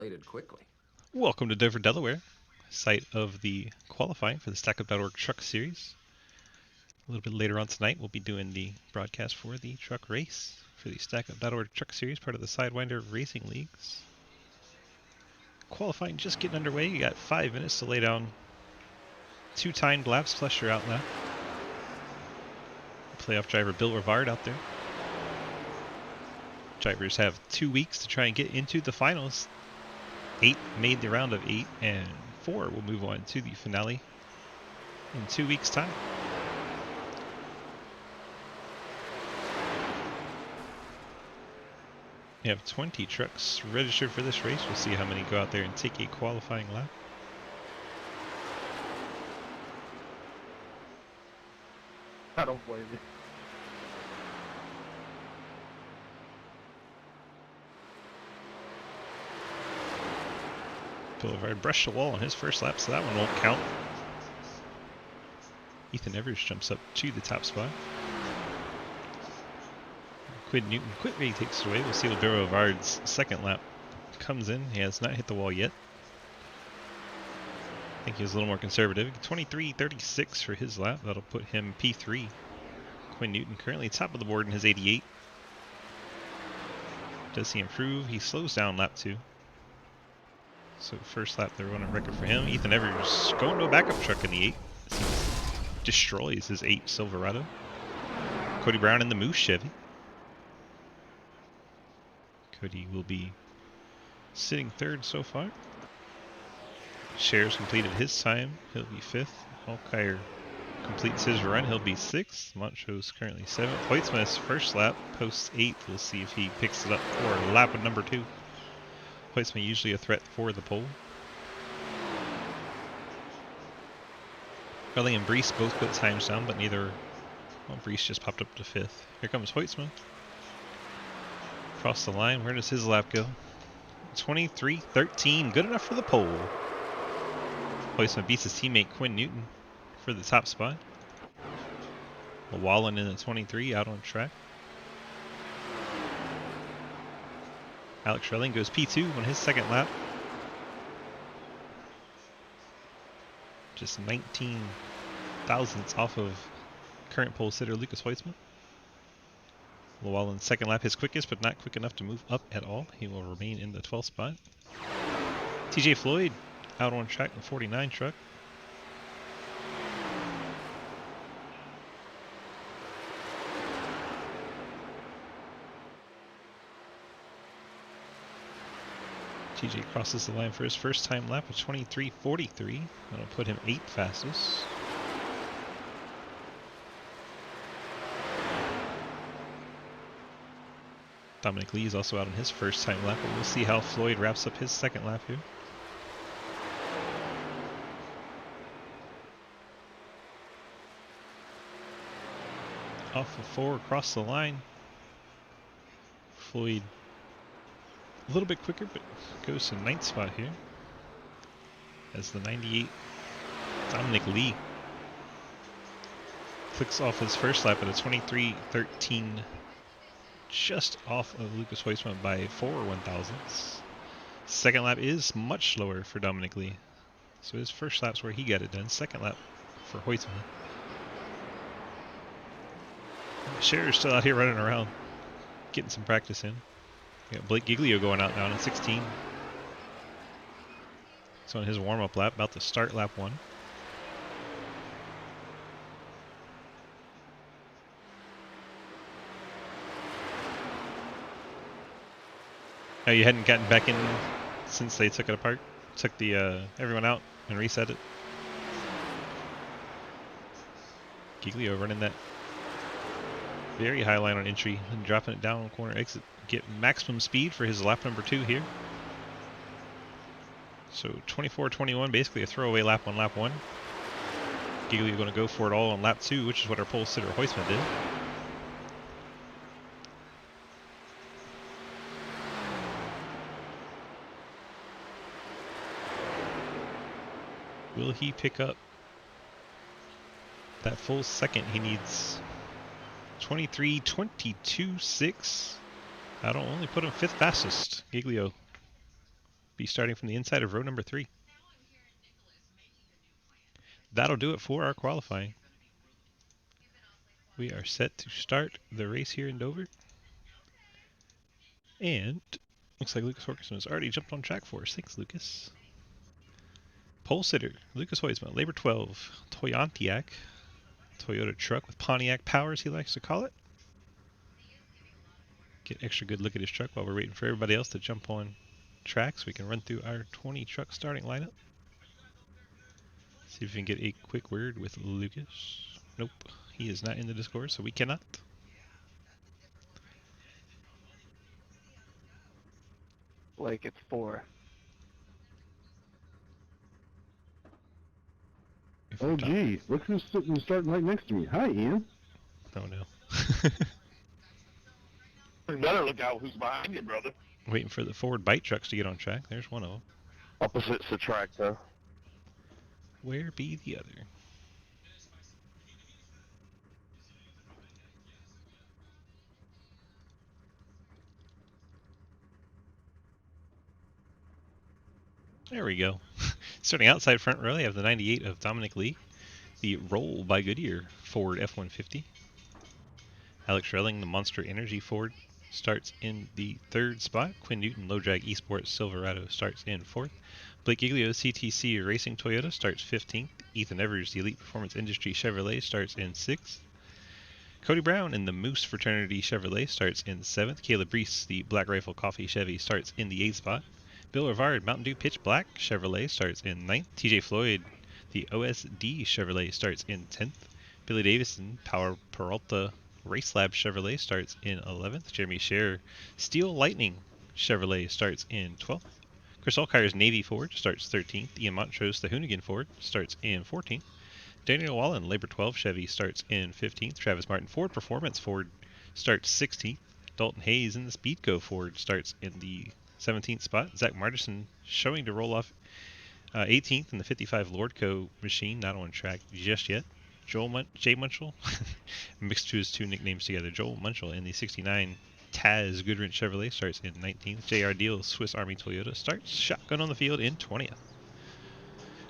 Quickly. Welcome to Dover, Delaware, site of the qualifying for the StackUp.org Truck Series. A little bit later on tonight, we'll be doing the broadcast for the truck race for the StackUp.org Truck Series, part of the Sidewinder Racing Leagues. Qualifying just getting underway. You got 5 minutes to lay down 2 timed laps plus your out lap. Playoff driver Bill Rivard out there. Drivers have 2 weeks to try and get into the finals. 8 made the round of 8, and 4 will move on to the finale in 2 weeks' time. We have 20 trucks registered for this race. We'll see how many go out there and take a qualifying lap. I don't blame you. Boulevard brushed the wall on his first lap, so that one won't count. Ethan Evers jumps up to the top spot. Quinn Newton quickly takes it away. We'll see what Bill Rivard's second lap comes in. He has not hit the wall yet. I think he was a little more conservative. 23.36 for his lap. That'll put him P3. Quinn Newton currently top of the board in his 88. Does he improve? He slows down lap 2. So first lap they're running record for him. Ethan Evers going to a backup truck in the 8. Destroys his 8 Silverado. Cody Brown in the Moose Chevy. Cody will be sitting 3rd so far. Shares completed his time. He'll be 5th. Hawkeye completes his run. He'll be 6th. Moncho's currently 7th. Hoytsmith's first lap, post 8th. We'll see if he picks it up for lap number 2. Hoytsmith usually a threat for the pole. Relly and Brees both put times down, but neither... Well, Brees just popped up to 5th. Here comes Hoytsmith. Across the line. Where does his lap go? 23.13. Good enough for the pole. Hoytsmith beats his teammate Quinn Newton for the top spot. Wallen in the 23 out on track. Alex Relling goes P2 on his second lap. Just 19 thousandths off of current pole sitter Lucas Hoytsmith. Llewellyn's second lap his quickest, but not quick enough to move up at all. He will remain in the 12th spot. TJ Floyd out on track in the 49 truck. TJ crosses the line for his first time lap of 23.43. That'll put him 8th fastest. Dominic Lee is also out on his first time lap, but we'll see how Floyd wraps up his second lap here. Off of 4 across the line. Floyd a little bit quicker, but goes to 9th spot here. As the 98 Dominic Lee clicks off his first lap at a 23.13. Just off of Lucas Hoytsmith by 4 1,000ths. Second lap is much slower for Dominic Lee. So his first lap's where he got it done. Second lap for Hoytsmith. Scherer's still out here running around, getting some practice in. We got Blake Giglio going out now in 16. He's on his warm-up lap, about to start lap 1. Oh, you hadn't gotten back in since they took it apart? Took the everyone out and reset it? Giglio running that very high line on entry and dropping it down on corner exit. Get maximum speed for his lap number 2 here. So 24.21, basically a throwaway lap on lap 1. Giglio going to go for it all on lap 2, which is what our pole sitter Hoytsmith did. Will he pick up that full second? He needs 23.22.6. That'll only put him 5th fastest. Giglio Be starting from the inside of row number 3. That'll do it for our qualifying. We are set to start the race here in Dover. And looks like Lucas Horkerson has already jumped on track for us. Thanks, Lucas. Pole sitter, Lucas Hoisma, Labor 12, Toyontiac, Toyota truck with Pontiac powers, he likes to call it. Get an extra good look at his truck while we're waiting for everybody else to jump on track so we can run through our 20 truck starting lineup. See if we can get a quick word with Lucas. Nope, he is not in the Discord, so we cannot. Like it's 4. Oh, gee, look who's sitting starting right next to me. Hi, Ian. Oh no. You better look out who's behind you, brother. Waiting for the Ford bite trucks to get on track. There's one of them. Opposites the track, though. Where be the other? There we go. Starting outside front row, they have the 98 of Dominic Lee, the Roll by Goodyear Ford F-150. Alex Relling, the Monster Energy Ford, starts in the 3rd spot. Quinn Newton, Low Drag Esports Silverado, starts in 4th. Blake Giglio, CTC Racing Toyota, starts 15th. Ethan Evers, the Elite Performance Industry Chevrolet, starts in 6th. Cody Brown in the Moose Fraternity Chevrolet starts in 7th. Caleb Reese, the Black Rifle Coffee Chevy, starts in the 8th spot. Bill Rivard, Mountain Dew Pitch Black Chevrolet, starts in 9th. TJ Floyd, the OSD Chevrolet, starts in 10th. Billy Davison, Power Peralta Race Lab Chevrolet, starts in 11th. Jeremy Scher, Steel Lightning Chevrolet, starts in 12th. Chris Allkire's Navy Ford starts 13th. Ian Montrose, the Hoonigan Ford, starts in 14th. Daniel Wallen, Labor 12 Chevy, starts in 15th. Travis Martin, Ford Performance Ford, starts 16th. Dalton Hayes in the Speedco Ford starts in the 17th spot. Zach Martison showing to roll off 18th in the 55 Lordco machine, not on track just yet. Jay Munchell, mixed to his 2 nicknames together. Joel Munchell in the 69 Taz Goodwrench Chevrolet starts in 19th. JR Deal Swiss Army Toyota starts shotgun on the field in 20th.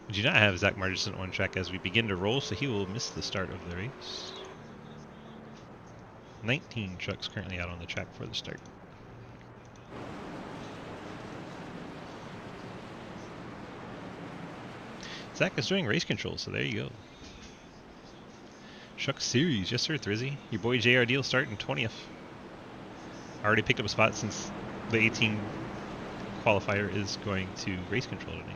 We do not have Zach Martison on track as we begin to roll, so he will miss the start of the race. 19 trucks currently out on the track for the start. Zach is doing race control, so there you go. Truck Series, yes sir, Thrizzy. Your boy JR Deal starting 20th. Already picked up a spot since the 18 qualifier is going to race control tonight.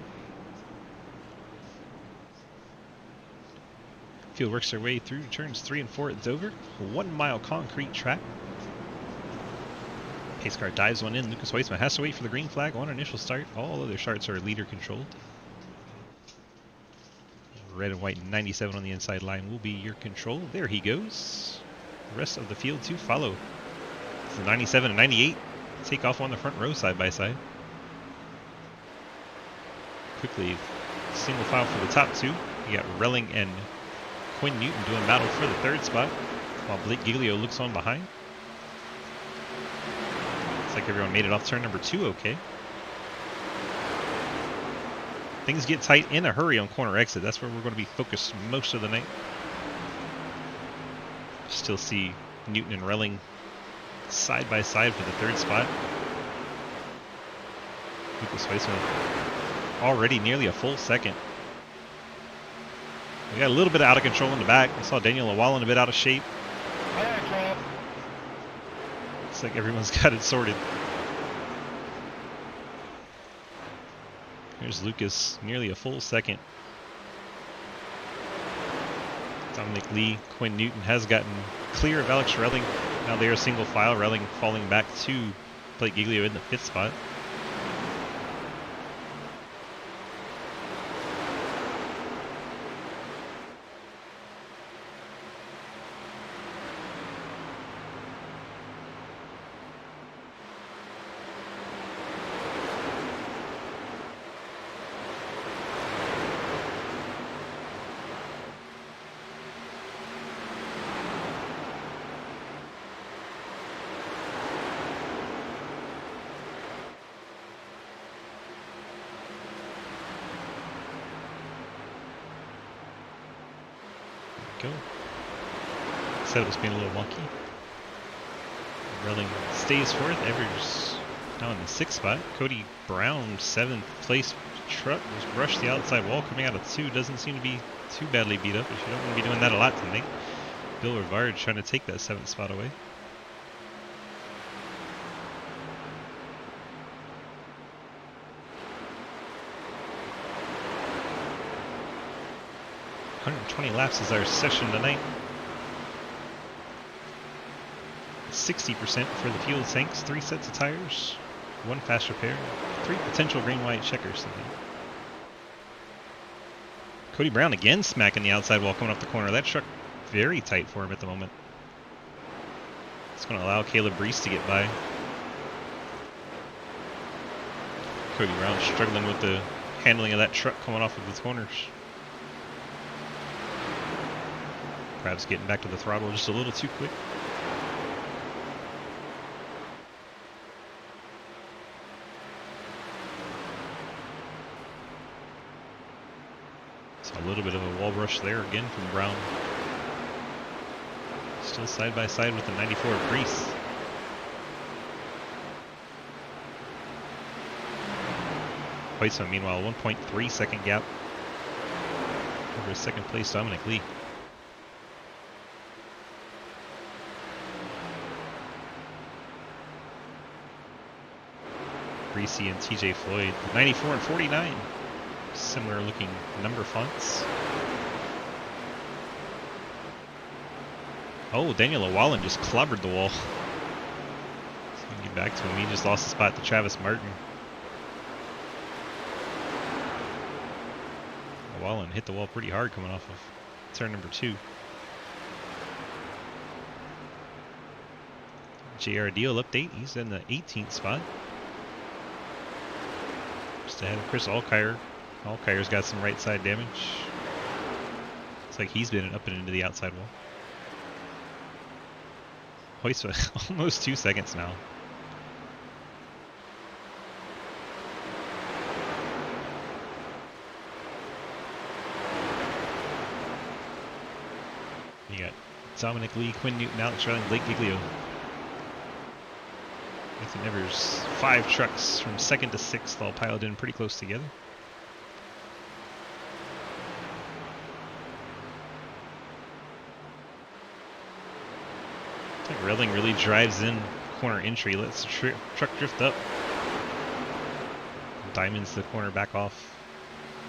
Field works their way through turns 3 and 4 at Dover. 1 mile concrete track. Pace car dives one in. Lucas Hoisma has to wait for the green flag on initial start. All other starts are leader controlled. Red and white 97 on the inside line will be your control. There he goes. The rest of the field to follow. It's the 97 and 98 take off on the front row side by side. Quickly, single file for the top 2. You got Relling and Quinn Newton doing battle for the 3rd spot, while Blake Giglio looks on behind. Looks like everyone made it off turn number 2 okay. Things get tight in a hurry on corner exit. That's where we're going to be focused most of the night. Still see Newton and Relling side by side for the 3rd spot. Lucas Hoisma already nearly a full second. We got a little bit out of control in the back. I saw Daniel Wallen a bit out of shape. Looks like everyone's got it sorted. Here's Lucas, nearly a full second. Dominic Lee, Quinn Newton has gotten clear of Alex Relling. Now they are single file, Relling falling back to Blake Giglio in the 5th spot. go. Setup was being a little wonky. Relling stays fourth. Evers now in the 6th spot. Cody Brown, 7th place truck, just brushed the outside wall coming out of 2. Doesn't seem to be too badly beat up, but you don't want to be doing that a lot tonight. Bill Rivard trying to take that 7th spot away. $120 laps is our session tonight. 60% for the fuel tanks, 3 sets of tires, 1 fast repair, 3 potential green-white checkers tonight. Cody Brown again smacking the outside wall coming off the corner. That truck very tight for him at the moment. It's going to allow Caleb Reese to get by. Cody Brown struggling with the handling of that truck coming off of the corners. Perhaps getting back to the throttle just a little too quick. A little bit of a wall brush there again from Brown. Still side by side with the 94 Reese. Hoytsma, meanwhile, 1.3 second gap over his 2nd place Dominic Lee. Reese and TJ Floyd, 94 and 49. Similar looking number fonts. Oh, Daniel Llewellyn just clobbered the wall. So we can get back to him. He just lost the spot to Travis Martin. Llewellyn hit the wall pretty hard coming off of turn number 2. JR Deal update. He's in the 18th spot. Just ahead of Chris Allkire. Allkire's got some right side damage. Looks like he's been up and into the outside wall. Hoytsma almost 2 seconds now. You got Dominic Lee, Quinn Newton, Alex Relling, Blake Giglio. Ethan Evers, 5 trucks from 2nd to 6th, all piled in pretty close together. I think Relling really drives in corner entry, lets the truck drift up. Diamonds the corner back off.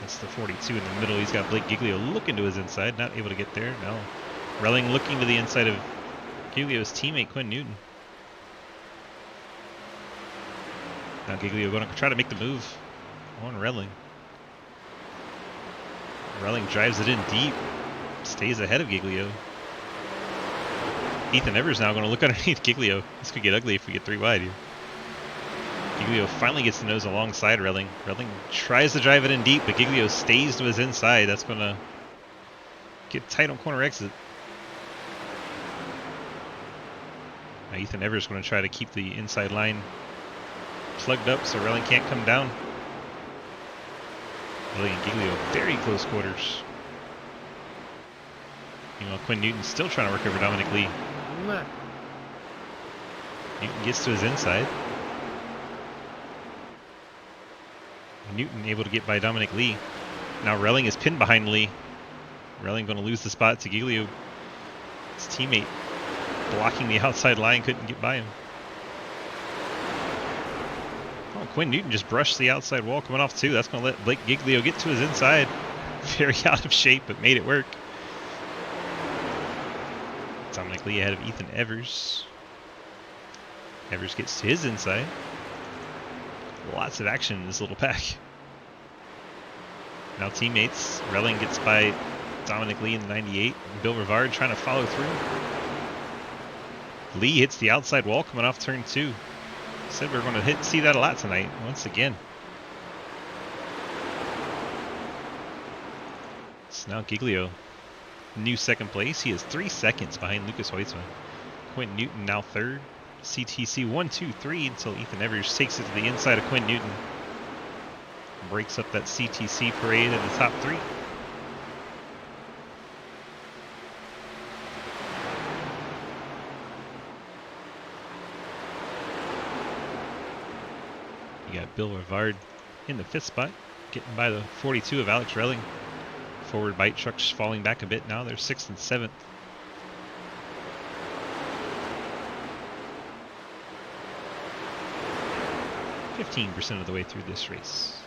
That's the 42 in the middle. He's got Blake Giglio looking to his inside, not able to get there. No. Relling looking to the inside of Giglio's teammate, Quinn Newton. Now Giglio going to try to make the move on Relling. Relling drives it in deep, stays ahead of Giglio. Ethan Evers now going to look underneath Giglio. This could get ugly if we get 3 wide here. Giglio finally gets the nose alongside Relling. Relling tries to drive it in deep, but Giglio stays to his inside. That's going to get tight on corner exit. Now Ethan Evers going to try to keep the inside line plugged up so Relling can't come down. Relling and Giglio very close quarters. Meanwhile, Quinn Newton's still trying to work over Dominic Lee. Newton gets to his inside. Newton able to get by Dominic Lee. Now Relling is pinned behind Lee. Relling going to lose the spot to Giglio. His teammate blocking the outside line, couldn't get by him. Oh, Quinn Newton just brushed the outside wall coming off 2. That's going to let Blake Giglio get to his inside. Very out of shape, but made it work. Dominic Lee ahead of Ethan Evers. Evers gets to his inside. Lots of action in this little pack. Now teammates. Relling gets by Dominic Lee in the 98. Bill Rivard trying to follow through. Lee hits the outside wall coming off turn 2. Said we're going to see that a lot tonight, once again. It's now Giglio. New 2nd place. He is 3 seconds behind Lucas Hoytsma. Quinn Newton now 3rd. CTC 1, 2, 3 until Ethan Evers takes it to the inside of Quinn Newton. Breaks up that CTC parade in the top 3. Bill Rivard in the 5th spot, getting by the 42 of Alex Relling. Forward bite trucks falling back a bit now. They're 6th and 7th. %15 of the way through this race.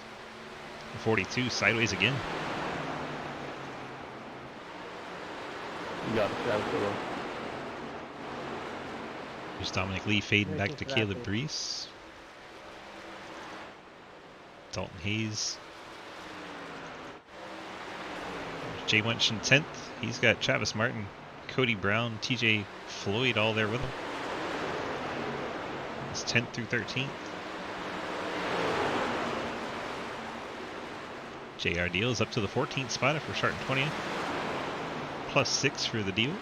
The 42 sideways again. You got it, Travis. There's Dominic Lee fading back to Very Caleb rapid. Brees. Dalton Hayes. Jay Winch in 10th. He's got Travis Martin, Cody Brown, TJ Floyd all there with him. It's 10th through 13th. JR Deal is up to the 14th spot if we're starting 20th. +6 for the deal.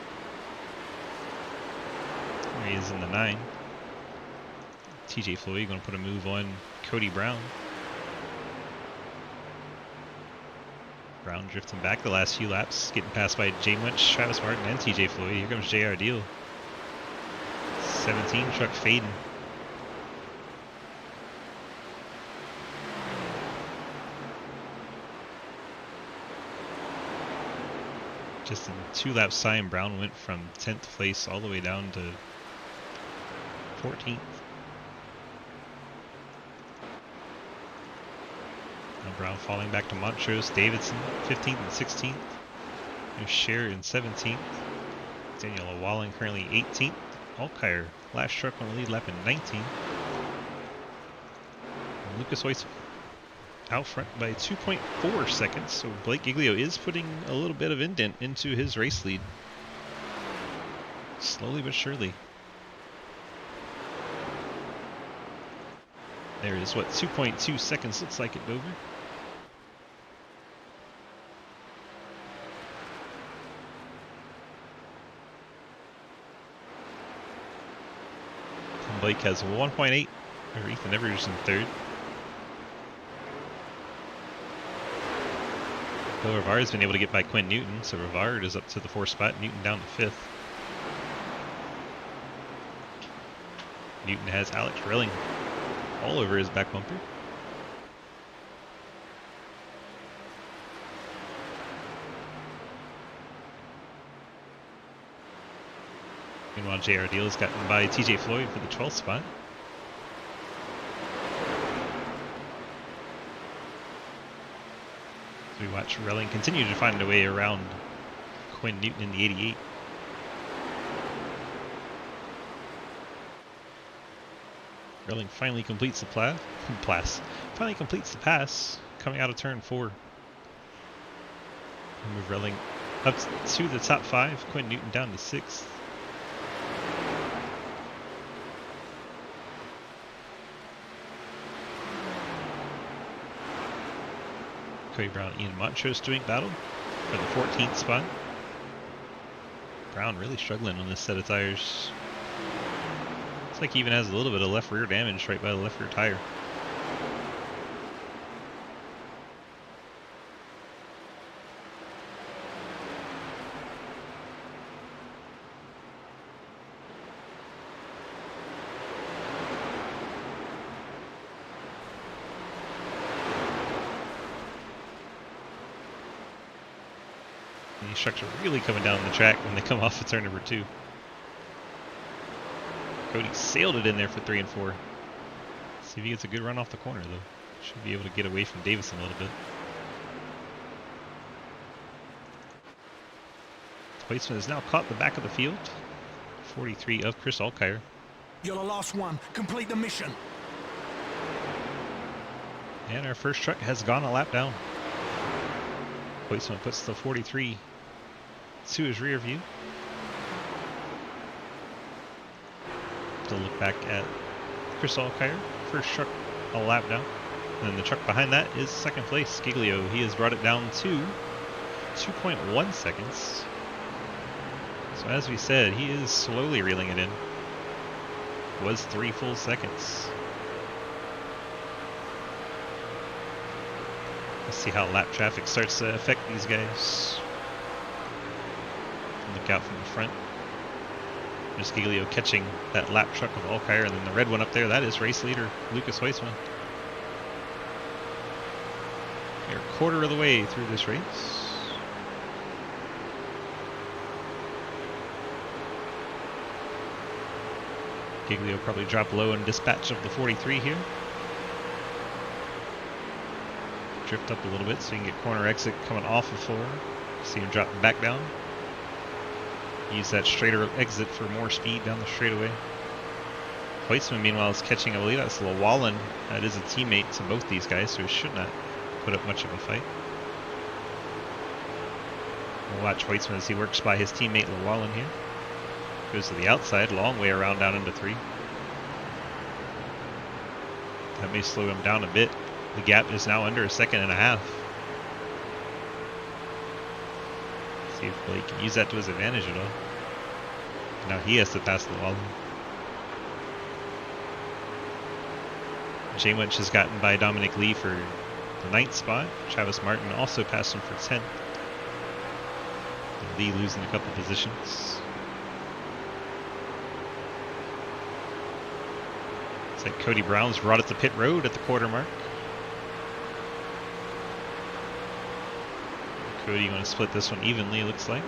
There he is in the 9. TJ Floyd going to put a move on Cody Brown. Brown drifting back the last few laps, getting passed by Jay Winch, Travis Martin, and TJ Floyd. Here comes JR Deal. 17 truck fading. Just in 2 laps time, Brown went from 10th place all the way down to 14th. Now Brown falling back to Montrose, Davidson 15th and 16th. There's Scher in 17th. Daniel Wallen currently 18th. Alkire, last truck on the lead lap in 19th. And Lucas Hoyt out front by 2.4 seconds, so Blake Giglio is putting a little bit of indent into his race lead. Slowly but surely. There is what 2.2 seconds looks like at Dover. And Blake has 1.8 over Ethan Evers in 3rd. Bill Rivard has been able to get by Quinn Newton, so Rivard is up to the 4th spot, Newton down to 5th. Newton has Alex Relling all over his back bumper. Meanwhile, JR Deal has gotten by TJ Floyd for the 12th spot. So we watch Relling continue to find a way around Quinn Newton in the 88. Relling finally completes the finally completes the pass coming out of turn 4. We move Relling up to the top 5. Quinn Newton down to 6th. Cody Brown, Ian Montrose doing battle for the 14th spot. Brown really struggling on this set of tires. Looks like he even has a little bit of left rear damage right by the left rear tire. These trucks are really coming down the track when they come off of turn number 2. Cody sailed it in there for 3 and 4. See if he gets a good run off the corner though. Should be able to get away from Davison a little bit. Weissman has now caught the back of the field. 43 of Chris Alkire. You're the last one. Complete the mission. And our first truck has gone a lap down. Weissman puts the 43 to his rear view. To look back at Chris Alkire, first truck a lap down. And then the truck behind that is second place, Giglio. He has brought it down to 2.1 seconds. So as we said, he is slowly reeling it in. Was 3 full seconds. Let's see how lap traffic starts to affect these guys. Look out from the front. There's Giglio catching that lap truck of Alkire, and then the red one up there, that is race leader Lucas Weissman. They're a quarter of the way through this race. Giglio probably drop low in dispatch of the 43 here. Drift up a little bit so you can get corner exit coming off of 4. See him drop back down. Use that straighter exit for more speed down the straightaway. Hoytsman, meanwhile, is catching, I believe that's Llewellyn. That is a teammate to both these guys, so he should not put up much of a fight. We'll watch Hoytsman as he works by his teammate Llewellyn here. Goes to the outside, long way around down into 3. That may slow him down a bit. The gap is now under 1.5 seconds. See if Blake can use that to his advantage at all. Now he has to pass Llewellyn. Jay Winch has gotten by Dominic Lee for the 9th spot. Travis Martin also passed him for 10th. Lee losing a couple positions. It's like Cody Brown's brought it to pit road at the quarter mark. Cody going to split this one evenly, it looks like.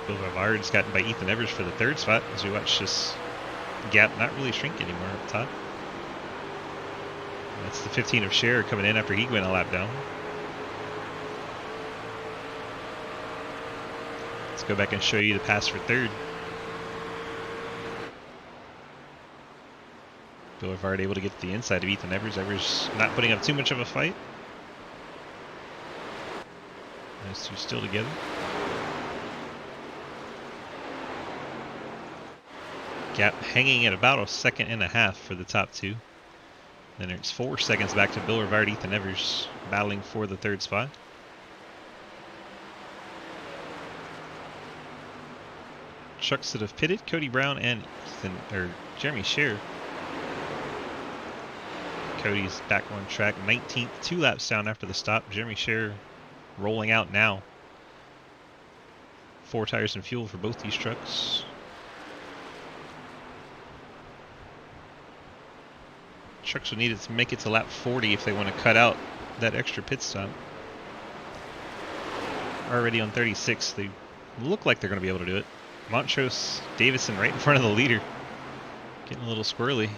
Bill Bavard's gotten by Ethan Evers for the 3rd spot as we watch this gap not really shrink anymore up top. That's the 15 of Scherer coming in after he went a lap down. Let's go back and show you the pass for 3rd. Boulevard able to get to the inside of Ethan Evers. Evers not putting up too much of a fight. Those two still together. Gap hanging at about 1.5 seconds for the top 2. Then it's 4 seconds back to Bill Rivard, Ethan Evers battling for the 3rd spot. Trucks that have pitted, Cody Brown and Jeremy Scherer. Cody's back on track, 19th, 2 laps down after the stop. Jeremy Scherer rolling out now. 4 tires and fuel for both these trucks. Trucks will need it to make it to lap 40 if they want to cut out that extra pit stop. Already on 36, they look like they're going to be able to do it. Montrose Davison right in front of the leader. Getting a little squirrely.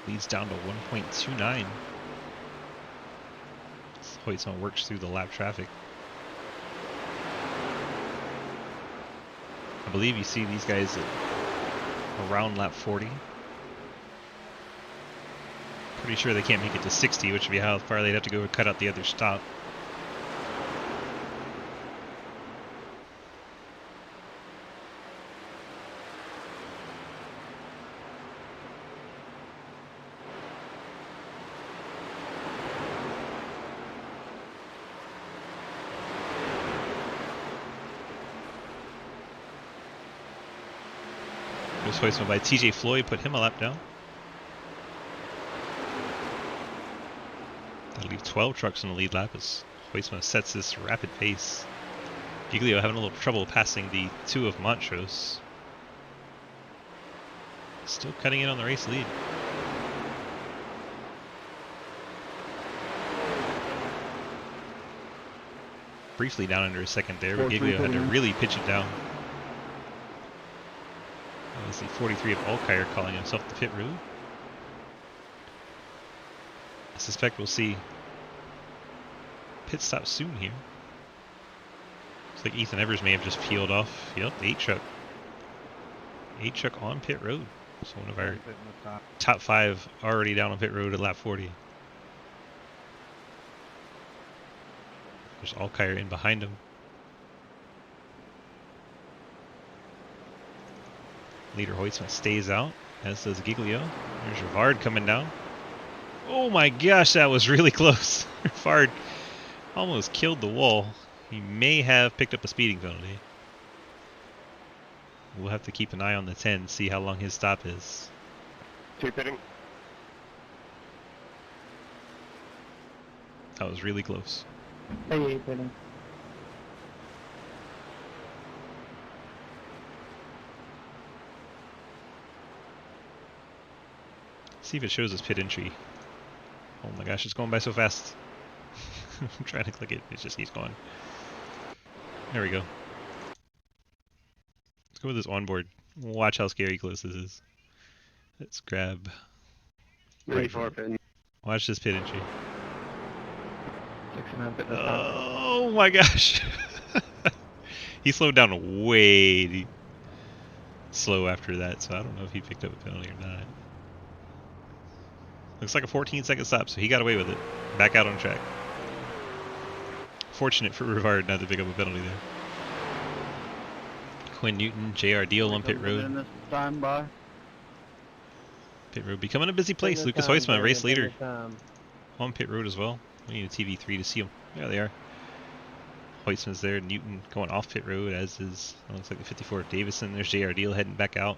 Leads down to 1.29. Hoytsman works through the lap traffic. I believe you see these guys at around lap 40. Pretty sure they can't make it to 60, which would be how far they'd have to go to cut out the other stop. Hoytsman by TJ Floyd, put him a lap down. That'll leave 12 trucks in the lead lap as Hoytsman sets this rapid pace. Giglio having a little trouble passing the 2 of Montrose. Still cutting in on the race lead. Briefly down under a second there, but Giglio had to really pitch it down. As the 43 of Alkire calling himself the pit road. I suspect we'll see pit stop soon here. Looks like Ethan Evers may have just peeled off. Yep, the 8 truck. 8 truck on pit road. So one of our top 5 already down on pit road at lap 40. There's Alkire in behind him. Leader Hoytsman stays out, as does Giglio. There's Rivard coming down. Oh my gosh, that was really close. Rivard almost killed the wall. He may have picked up a speeding penalty. We'll have to keep an eye on the 10, see how long his stop is. 2 pitting. That was really close. Hey, pitting. See if it shows us pit entry. Oh my gosh, it's going by so fast. I'm trying to click it, it just keeps going. There we go. Let's go with this onboard. Watch how scary close this is. Let's grab. Ready for it, Pin. Watch this pit entry. 69 pit this time. Oh my gosh. He slowed down way slow after that, so I don't know if he picked up a penalty or not. Looks like a 14-second stop, so he got away with it. Back out on track. Fortunate for Rivard not to pick up a penalty there. Quinn Newton, JR Deal on pit road. This time by. Pit road becoming a busy place. Lucas Heusman, race leader, on pit road as well. We need a TV3 to see him. There they are. Heusman's there. Newton going off pit road, as is, looks like the 54 of Davison. There's JR Deal heading back out.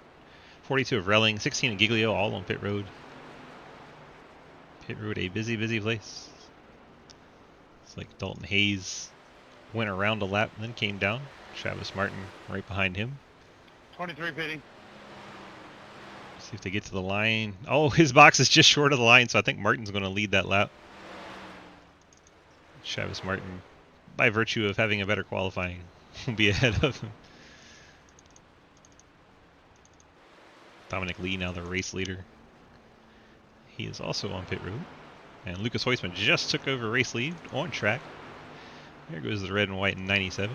42 of Relling, 16 of Giglio, all on pit road. Pit road, a busy, busy place. It's like Dalton Hayes went around a lap and then came down. Travis Martin right behind him. 23 pitting. See if they get to the line. Oh, his box is just short of the line, so I think Martin's going to lead that lap. Travis Martin, by virtue of having a better qualifying, will be ahead of him. Dominic Lee now the race leader. He is also on pit road. And Lucas Heusman just took over race lead on track. There goes the red and white in 97.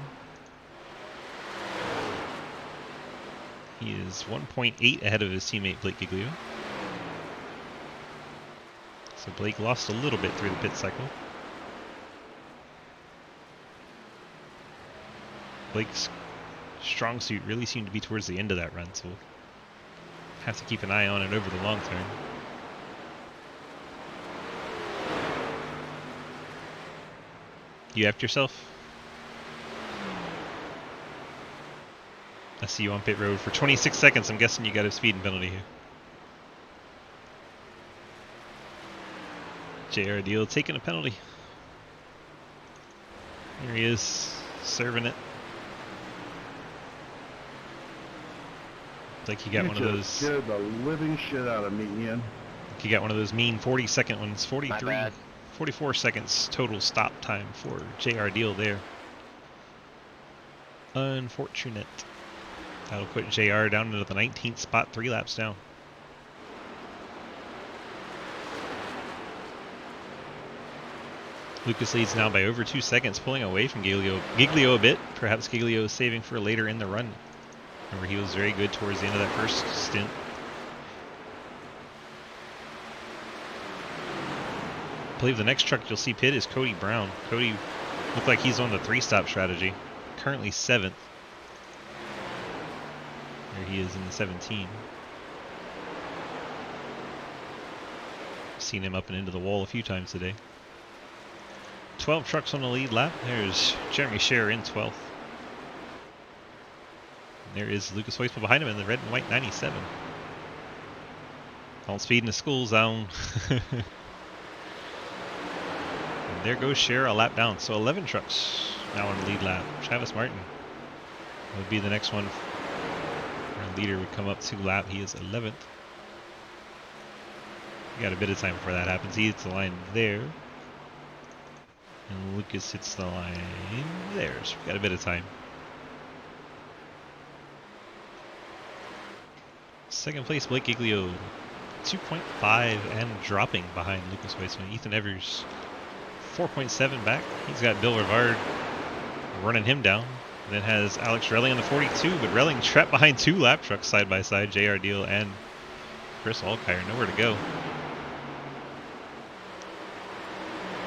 He is 1.8 ahead of his teammate Blake Giglio. So Blake lost a little bit through the pit cycle. Blake's strong suit really seemed to be towards the end of that run, so we'll have to keep an eye on it over the long term. You effed yourself? I see you on pit road for 26 seconds. I'm guessing you got a speeding penalty here. JR Deal taking a penalty. Here he is, serving it. Looks like he got one of those. Scared the living shit out of me, Ian. He got one of those mean 40-second ones. My 43, bad. 44 seconds total stop time for JR Deal there. Unfortunate. That'll put JR down into the 19th spot, 3 laps down. Lucas leads now by over 2 seconds, pulling away from Giglio a bit. Perhaps Giglio is saving for later in the run. Remember, he was very good towards the end of that first stint. I believe the next truck you'll see pit is Cody Brown. Cody looked like he's on the 3-stop strategy. Currently 7th. There he is in the 17. Seen him up and into the wall a few times today. 12 trucks on the lead lap. There's Jeremy Scherer in 12th. And there is Lucas Heusman behind him in the red and white 97. All speed in the school zone. And there goes Scherer a lap down. So 11 trucks now on the lead lap. Travis Martin would be the next one. Our leader would come up 2 lap. He is 11th. We got a bit of time before that happens. He hits the line there. And Lucas hits the line there. So we got a bit of time. Second place, Blake Giglio. 2.5 and dropping behind Lucas Heusman. Ethan Evers 4.7 back. He's got Bill Rivard running him down. Then has Alex Relling on the 42, but Relling trapped behind 2 lap trucks side by side. JR Deal and Chris Alkire, nowhere to go.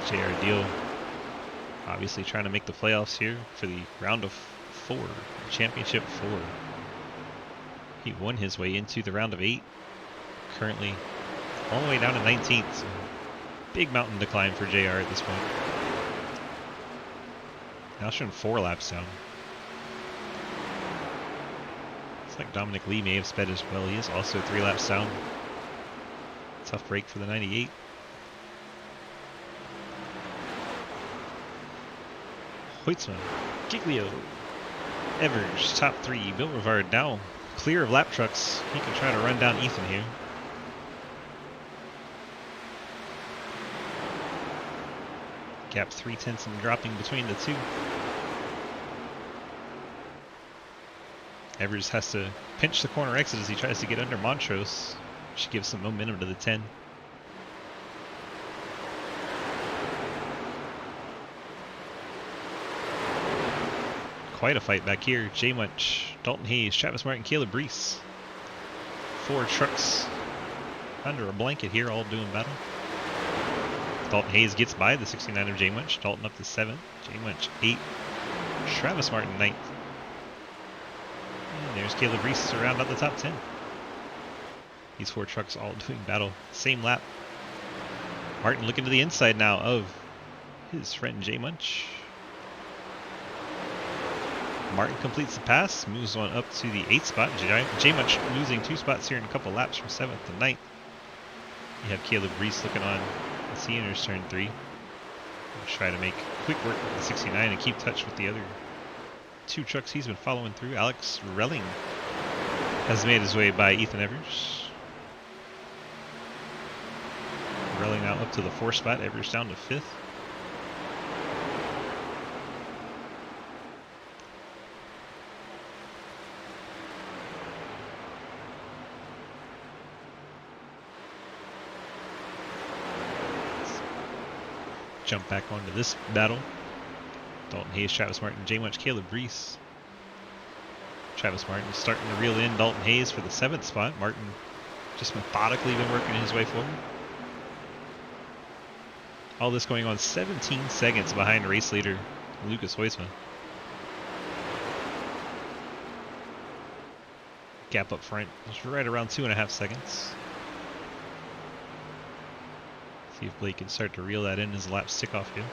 JR Deal obviously trying to make the playoffs here for the round of 4, championship 4. He won his way into the round of 8. Currently all the way down to 19th. So big mountain to climb for JR at this point. Now showing 4 laps down. Looks like Dominic Lee may have sped as well. He is also 3 laps down. Tough break for the 98. Heusman, Giglio, Evers, top 3. Bill Rivard now clear of lap trucks. He can try to run down Ethan here. Gap 3/10 and dropping between the two. Evers has to pinch the corner exit as he tries to get under Montrose. Should give some momentum to the 10. Quite a fight back here. J Munch, Dalton Hayes, Travis Martin, Caleb Reese. 4 trucks under a blanket here, all doing battle. Dalton Hayes gets by the 69 of J Munch. Dalton up to 7. J Munch 8. Travis Martin 9th. And there's Caleb Reese to round out the top 10. These 4 trucks all doing battle. Same lap. Martin looking to the inside now of his friend J Munch. Martin completes the pass, moves on up to the 8th spot. J Munch losing 2 spots here in a couple laps from 7th to 9th. You have Caleb Reese looking on as he enters turn 3. We'll try to make quick work with the 69 and keep touch with the other 2 trucks he's been following through. Alex Relling has made his way by Ethan Evers. Relling now up to the 4th spot, Evers down to 5th. Jump back onto this battle. Dalton Hayes, Travis Martin, J Munch, Caleb Reese. Travis Martin starting to reel in Dalton Hayes for the 7th spot. Martin just methodically been working his way forward. All this going on 17 seconds behind race leader Lucas Huisma. Gap up front is right around 2.5 seconds. See if Blake can start to reel that in as the laps tick off here.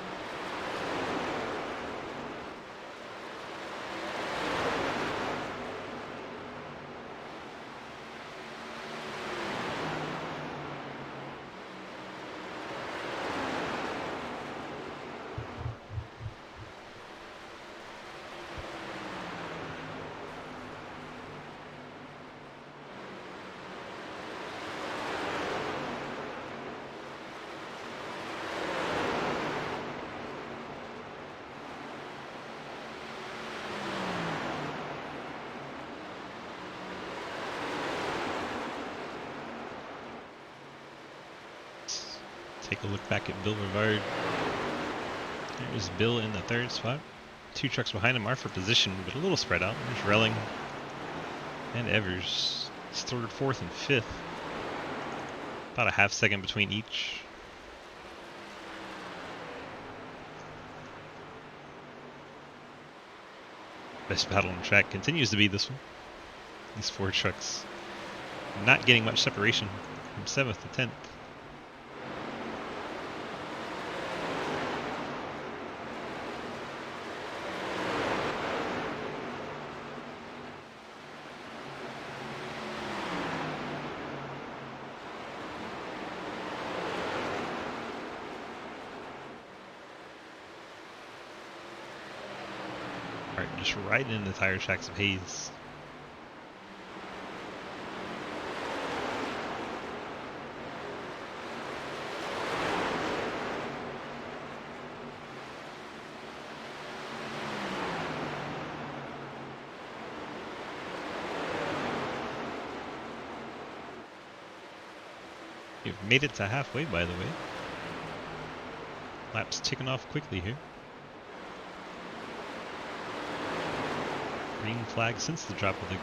Take a look back at Bill Rivard. There's Bill in the 3rd spot. 2 trucks behind him are for position, but a little spread out. There's Relling and Evers. It's 3rd, 4th, and 5th. About a half second between each. Best battle on the track continues to be this one. These 4 trucks not getting much separation from 7th to 10th. Just right in the tire tracks of Hayes. You've made it to halfway, by the way. Laps ticking off quickly here. Green flag since the drop of the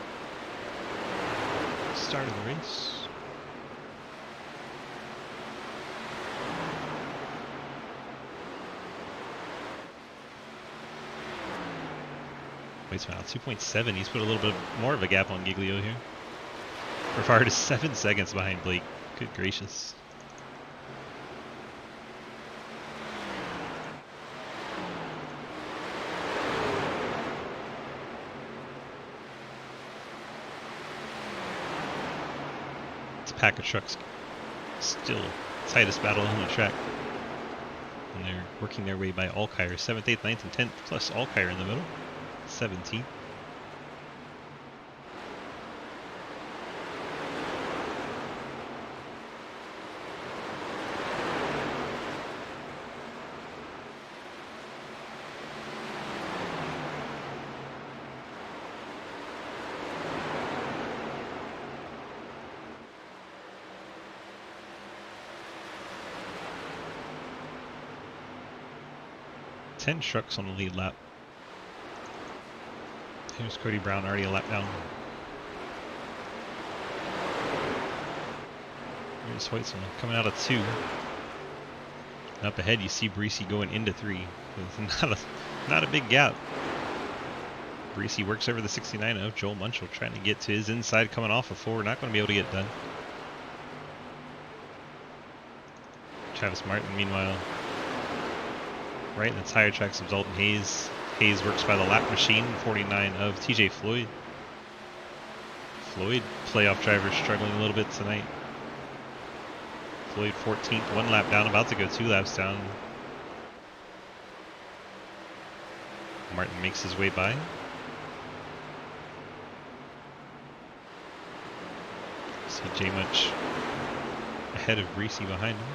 start of the race. Wait, wow, 2.7. He's put a little bit more of a gap on Giglio here. Rivard is 7 seconds behind Blake. Good gracious. Pack of trucks still tightest battle on the track, and they're working their way by Alkire 7th, 8th, 9th, and 10th, plus Alkire in the middle 17th. 10 trucks on the lead lap. Here's Cody Brown already a lap down. Here's Hoytsman coming out of 2. And up ahead you see Breesy going into 3. It's not a big gap. Breesy works over the 69 of Joel Munchel, trying to get to his inside coming off of 4. Not going to be able to get done. Travis Martin, meanwhile, right in the tire tracks of Dalton Hayes. Hayes works by the lap machine, 49 of TJ Floyd. Floyd, playoff driver, struggling a little bit tonight. Floyd 14th, 1 lap down, about to go 2 laps down. Martin makes his way by. See J Much ahead of Breesy behind him.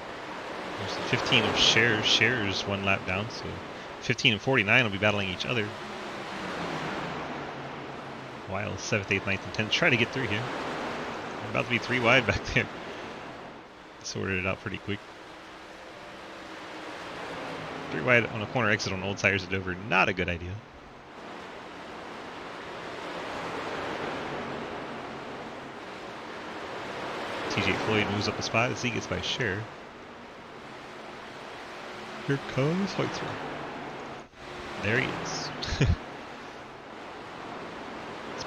There's the 15 of Shares. Shares 1 lap down, so 15 and 49 will be battling each other. Wild 7th, 8th, 9th, and 10th try to get through here. About to be 3 wide back there. Sorted it out pretty quick. 3 wide on a corner exit on old tires at Dover, not a good idea. TJ Floyd moves up a spot as he gets by Scherer. Here comes Hoytsman. There he is. This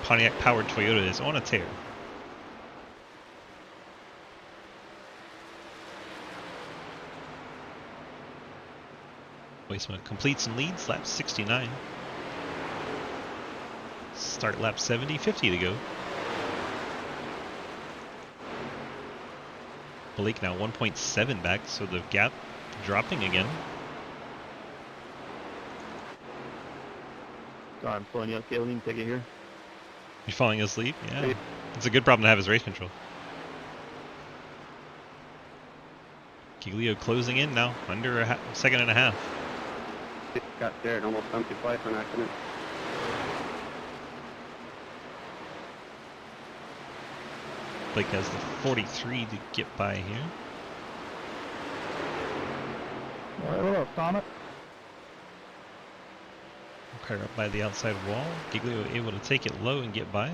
Pontiac powered Toyota is on a tear. Hoytsman completes and leads lap 69. Start lap 70, 50 to go. Blake now 1.7 back, so the gap dropping again. Sorry, I'm pulling you up, Caleb. You can take it here. You falling asleep? Yeah. It's a good problem to have as race control. Giglio closing in now, under a second and a half. Got there and almost dumped you twice on accident. Blake has the 43 to get by here. Alright, what up, Sonic? Okay, up by the outside wall. Giglio able to take it low and get by.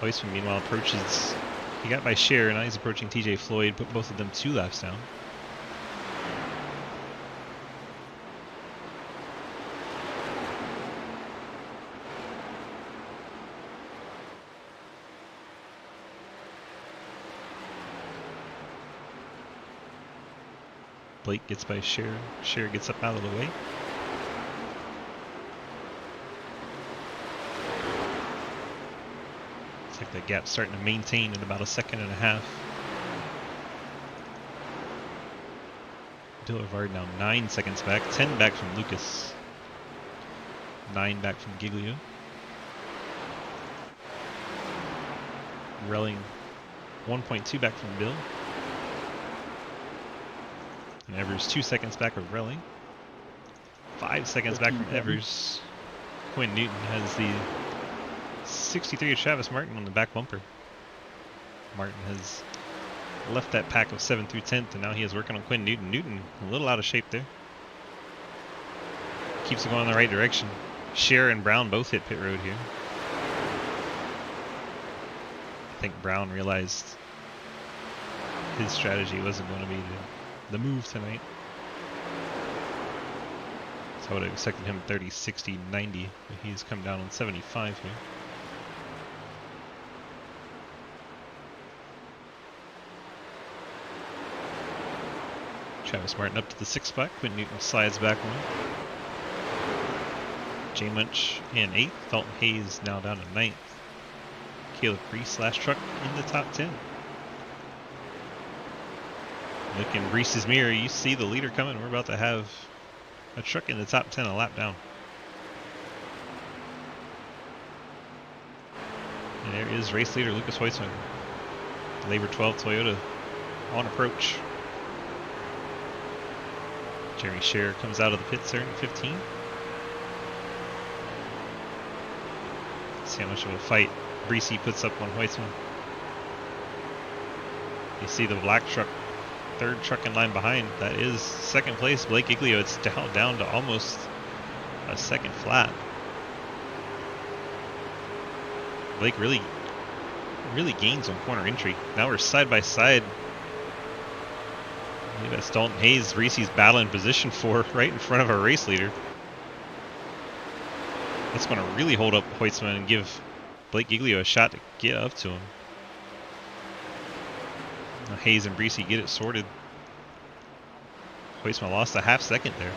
Hoytsman meanwhile approaches. He got by Scherer, now he's approaching TJ Floyd, put both of them 2 laps down. Blake gets by Scherer. Scherer gets up out of the way. Looks like the gap's starting to maintain in about a second and a half. Dillard now 9 seconds back, 10 back from Lucas, 9 back from Giglio. Relling 1.2 back from Bill. And Evers 2 seconds back of Relling. 5 seconds back from Evers. Quinn Newton has the 63 of Travis Martin on the back bumper. Martin has left that pack of 7th through 10th, and now he is working on Quinn Newton. Newton a little out of shape there. Keeps it going in the right direction. Scherer and Brown both hit pit road here. I think Brown realized his strategy wasn't going to be the move tonight. So I would have expected him 30, 60, 90, but he's come down on 75 here. Travis Martin up to the 6th spot. Quinn Newton slides back one. J Munch in 8th. Dalton Hayes now down to 9th. Caleb Reese, last truck in the top 10. Look in Reese's mirror, you see the leader coming. We're about to have a truck in the top 10 a lap down. And there is race leader Lucas Hoytsman. Labor 12 Toyota on approach. Jeremy Scherer comes out of the pits there in 15. See how much of a fight Breesy puts up on Hoytsman. You see the black truck third truck in line behind. That is second place, Blake Giglio. It's down to almost a second flat. Blake really gains on corner entry. Now we're side by side. Maybe that's Dalton Hayes, Reese's battling position for right in front of our race leader. That's going to really hold up Hoytsman and give Blake Giglio a shot to get up to him. Now Hayes and Breesy get it sorted. Hoytsman lost a half second there.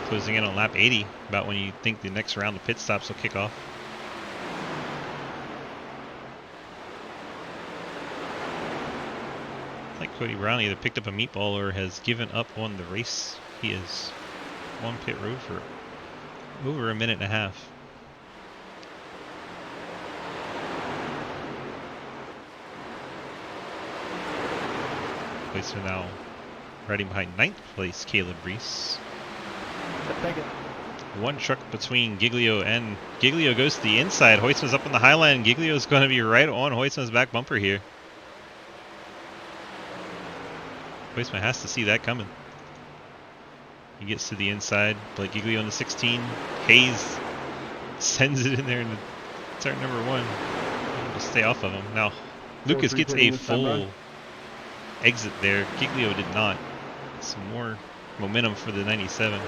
Closing in on lap 80, about when you think the next round of pit stops will kick off. Like Cody Brown either picked up a meatball or has given up on the race. He is on pit road for over a minute and a half. Hoytsman now riding behind 9th place Caleb Reese. Take it. One truck between Giglio and Giglio goes to the inside. Hoytsman's up on the high line. Giglio's going to be right on Hoytsman's back bumper here. Hoytsman has to see that coming. He gets to the inside. Blake Giglio on the 16. Hayes sends it in there into turn number 1. We'll stay off of him. Now, Lucas gets a full exit there. Giglio did not. Some more momentum for the 97.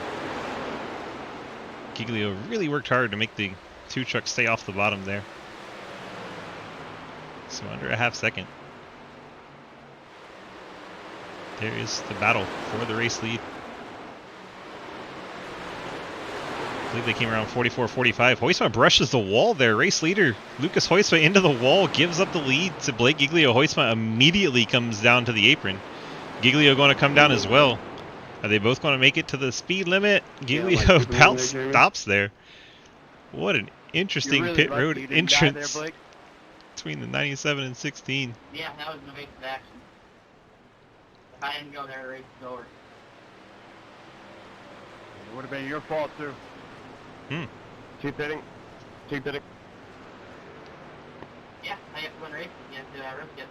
Giglio really worked hard to make the 2 trucks stay off the bottom there. So under a half second. There is the battle for the race lead. I believe they came around 44-45. Hoytsman brushes the wall there. Race leader Lucas Hoytsman into the wall, gives up the lead to Blake Giglio. Hoytsman immediately comes down to the apron. Giglio going to come down as well. Are they both going to make it to the speed limit? Giglio about stops there. What an interesting pit road entrance there, between the 97 and 16. Yeah, that was an evasive action. If I didn't go there, the race is over. It would have been your fault too. Keep hitting. Keep hitting. Yeah, I have to win the race. You have to risk it.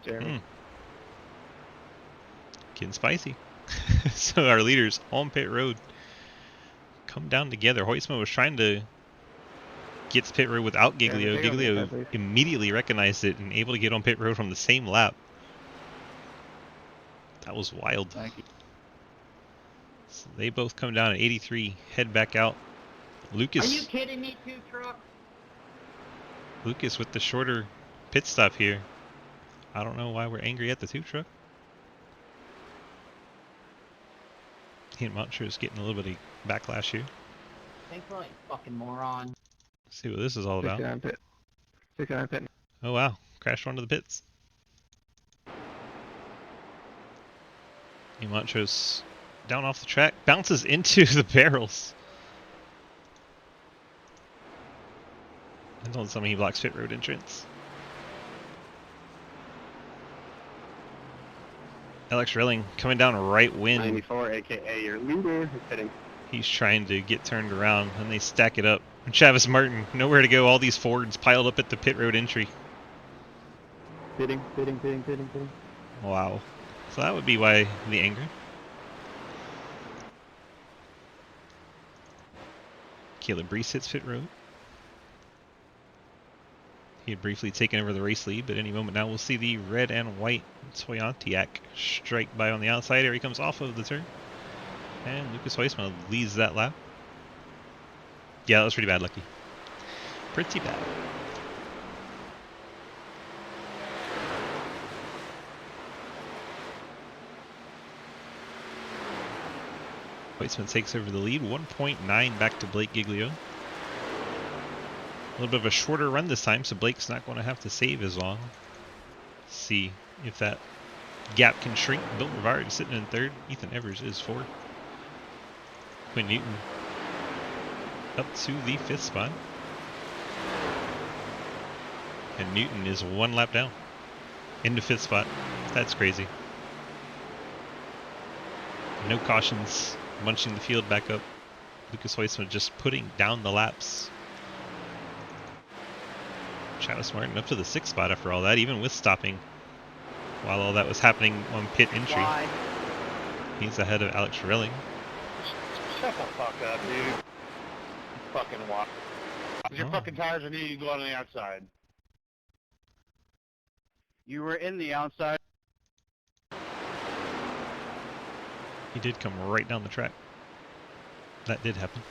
Jeremy. Getting spicy. So our leaders on pit road come down together. Hoytsman was trying to get to pit road without Giglio. Yeah, Giglio immediately recognized it and able to get on pit road from the same lap. That was wild. Thank you. So they both come down at 83, head back out. Lucas. Are you kidding me, 2 trucks? Lucas with the shorter pit stop here. I don't know why we're angry at the 2 truck. Ian Montreau is getting a little bit of backlash here. Thanks for fucking moron. Let's see what this is all about. Pick on pit. Oh wow, crashed onto the pits. Ian Montro's down off the track, bounces into the barrels. And don't tell me he blocks pit road entrance. Alex Rilling coming down right wind. 94, aka your leader, is hitting. He's trying to get turned around, and they stack it up. And Travis Martin, nowhere to go. All these Fords piled up at the pit road entry. Pitting. Wow. So that would be why the anger. Caleb Brees hits pit road. He had briefly taken over the race lead, but any moment now we'll see the red and white Toyontiac strike by on the outside. Here he comes off of the turn. And Lucas Hoytsman leads that lap. Yeah, that was pretty bad, Lucky. Pretty bad. Hoytsman takes over the lead, 1.9 back to Blake Giglio. A little bit of a shorter run this time, so Blake's not going to have to save as long. See if that gap can shrink. Bill Rivard is sitting in 3rd. Ethan Evers is 4th. Quinn Newton up to the 5th spot. And Newton is 1 lap down into 5th spot. That's crazy. No cautions, munching the field back up. Lucas Hoytsman just putting down the laps. Travis Martin up to the 6th spot after all that, even with stopping while all that was happening on pit entry. Why? He's ahead of Alex Relling. Shut the fuck up, dude. Fucking walk. Your Oh. fucking tires are new, you go on the outside. You were in the outside. He did come right down the track. That did happen.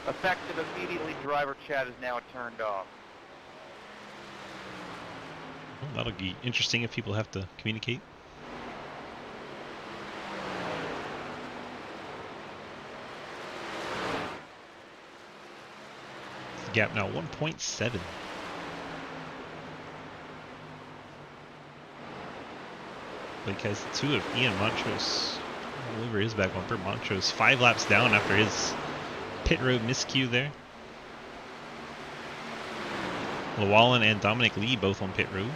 Effective immediately, driver chat is now turned off. Well, that'll be interesting if people have to communicate. The gap now 1.7. Blake has 2 of Ian Montrose all over his back bumper. Montrose 5 laps down after his pit road miscue there. Llewellyn and Dominic Lee both on pit road.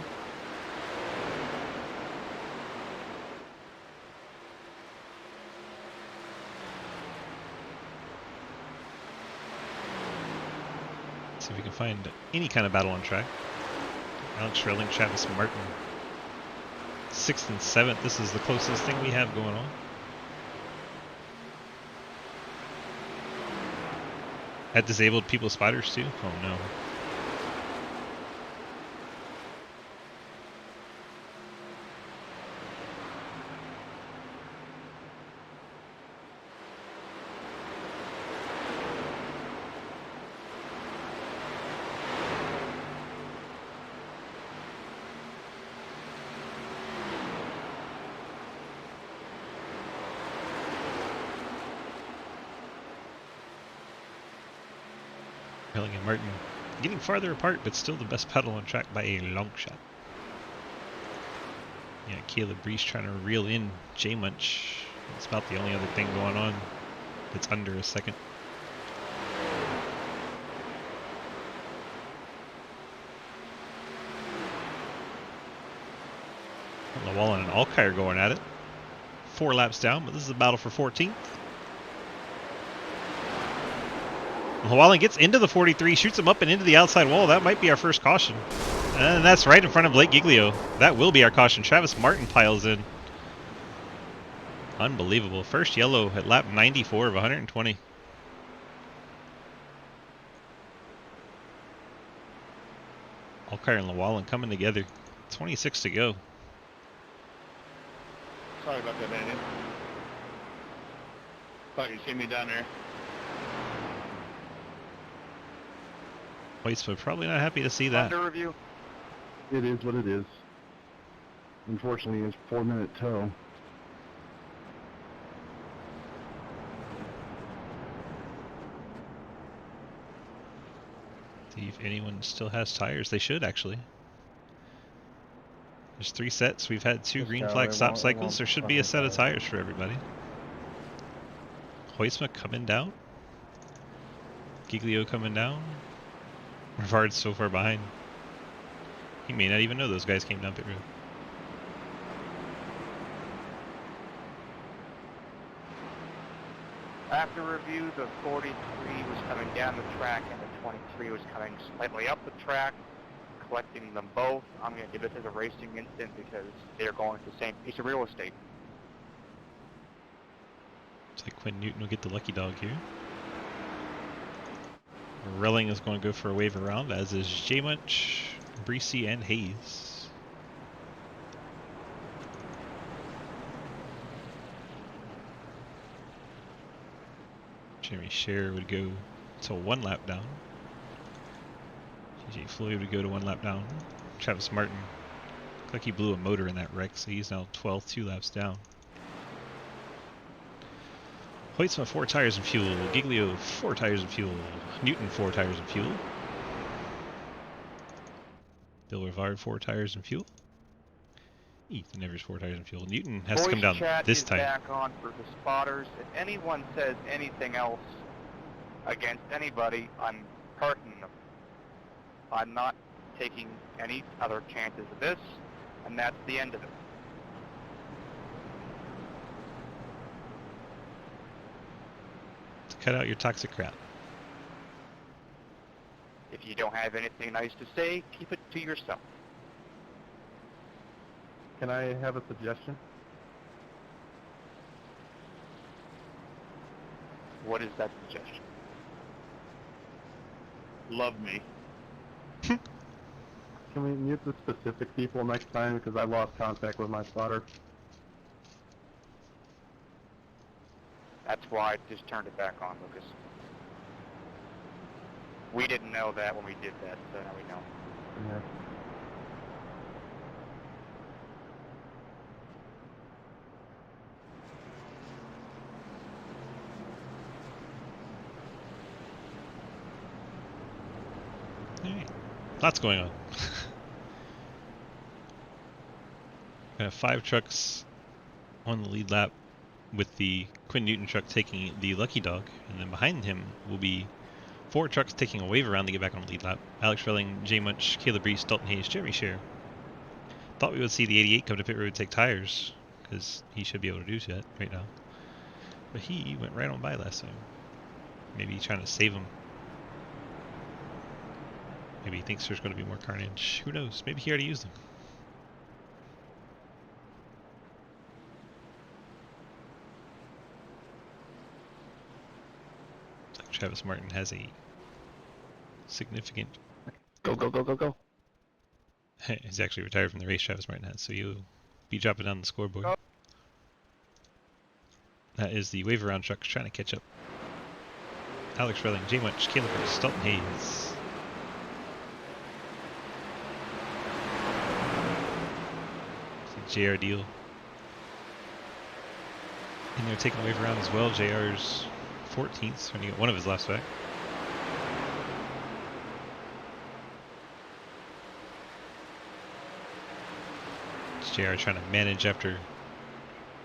See if we can find any kind of battle on track. Alex Relling, Travis Martin, 6th and 7th. This is the closest thing we have going on. Had disabled people spotters too? Oh no. Relling and Martin getting farther apart, but still the best pedal on track by a long shot. Yeah, Caleb Breeze trying to reel in J Munch. It's about the only other thing going on that's under a second. Llewellyn and Alkire going at it. 4 laps down, but this is a battle for 14th. Llewellyn gets into the 43, shoots him up and into the outside wall. That might be our first caution. And that's right in front of Blake Giglio. That will be our caution. Travis Martin piles in. Unbelievable. First yellow at lap 94 of 120. Alkire and Llewellyn coming together. 26 to go. Sorry about that, Daniel. Thought you see me down there. Hoytsma probably not happy to see that. Under review. It is what it is. Unfortunately, it's 4-minute tow. See if anyone still has tires. They should actually. There's 3 sets. We've had 2 green flag stop cycles. There should be a set of tires for everybody. Hoytsma coming down. Giglio coming down. Rivard's so far behind. He may not even know those guys came down pit road. After review, the 43 was coming down the track and the 23 was coming slightly up the track, collecting them both. I'm going to give it as a racing incident because they're going to the same piece of real estate. Looks like Quinn Newton will get the lucky dog here. Relling is going to go for a wave around, as is J Munch, Breesy, and Hayes. Jeremy Scher would go to 1 lap down. TJ Floyd would go to 1 lap down. Travis Martin, looked like he blew a motor in that wreck, so he's now 12th, 2 laps down. Hoytsma 4 tires and fuel. Giglio 4 tires and fuel. Newton 4 tires and fuel. Bill Rivard 4 tires and fuel. Ethan Evers 4 tires and fuel. Newton has to come down Chat this is time. back on for the spotters. If anyone says anything else against anybody, I'm parting them. I'm not taking any other chances of this, and that's the end of it. Cut out your toxic crap. If you don't have anything nice to say, keep it to yourself. Can I have a suggestion? What is that suggestion? Love me. Can we mute the specific people next time, because I lost contact with my spotter? That's why I just turned it back on, Lucas. We didn't know that when we did that, so now we know. Yeah. Alright. Lots going on. We have 5 trucks on the lead lap, with the Quinn Newton truck taking the Lucky Dog, and then behind him will be 4 trucks taking a wave around to get back on the lead lap. Alex Relling, Jay Munch, Caleb Reese, Dalton Hayes, Jeremy Scher. Thought we would see the 88 come to pit road take tires, because he should be able to do that right now. But he went right on by last time. Maybe he's trying to save him. Maybe he thinks there's going to be more carnage. Who knows? Maybe he already used them. Travis Martin has a significant... Go, go, go, go, go. He's actually retired from the race, Travis Martin has, so you'll be dropping down the scoreboard. Oh. That is the wave around truck trying to catch up. Alex Relling, Jay Munch, Caleb Reese, Dalton Hayes. JR Deal. And they're taking a wave around as well. JR's 14th, trying to get one of his laps back. It's JR trying to manage after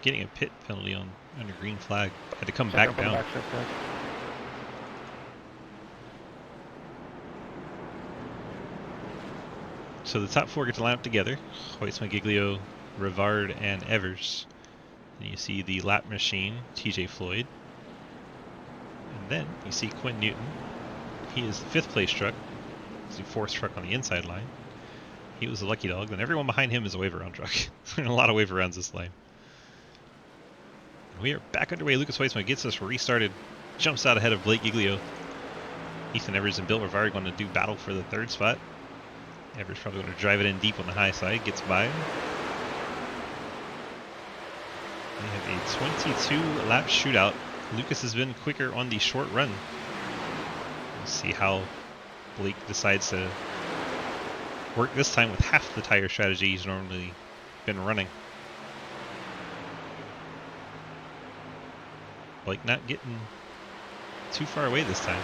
getting a pit penalty on under green flag. Had to come back down. So the top 4 get to line up together. Hoytsma, Giglio, Rivard, and Evers. And you see the lap machine, TJ Floyd. And then you see Quinn Newton. He is the 5th place truck. He's the 4th truck on the inside line. He was a Lucky Dog. Then everyone behind him is a wave around truck. There are a lot of wave arounds this line. We are back underway. Lucas Hoytsma gets us restarted. Jumps out ahead of Blake Giglio. Ethan Evers and Bill Rivard going to do battle for the 3rd spot. Evers probably going to drive it in deep on the high side. Gets by. We have a 22 lap shootout. Lucas has been quicker on the short run. We'll see how Blake decides to work this time with half the tire strategy he's normally been running. Blake not getting too far away this time.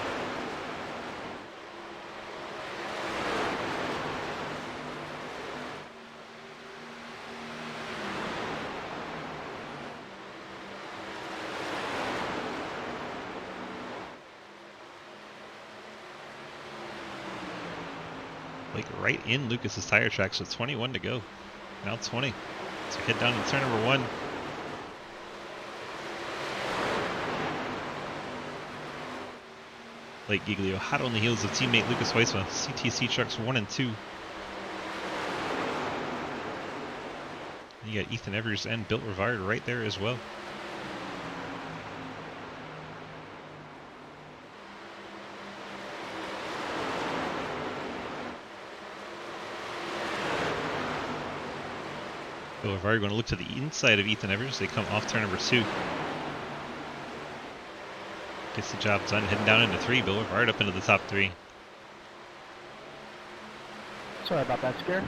Blake right in Lucas's tire tracks with 21 to go. Now 20. So head down to turn number 1. Blake Giglio hot on the heels of teammate Lucas Hoytsma. CTC trucks 1 and 2. And you got Ethan Evers and Bill Rivard right there as well. Bill Rivard going to look to the inside of Ethan Evers. They come off turn number 2. Gets the job done, heading down into 3. Bill Rivard up into the top 3. Sorry about that scare.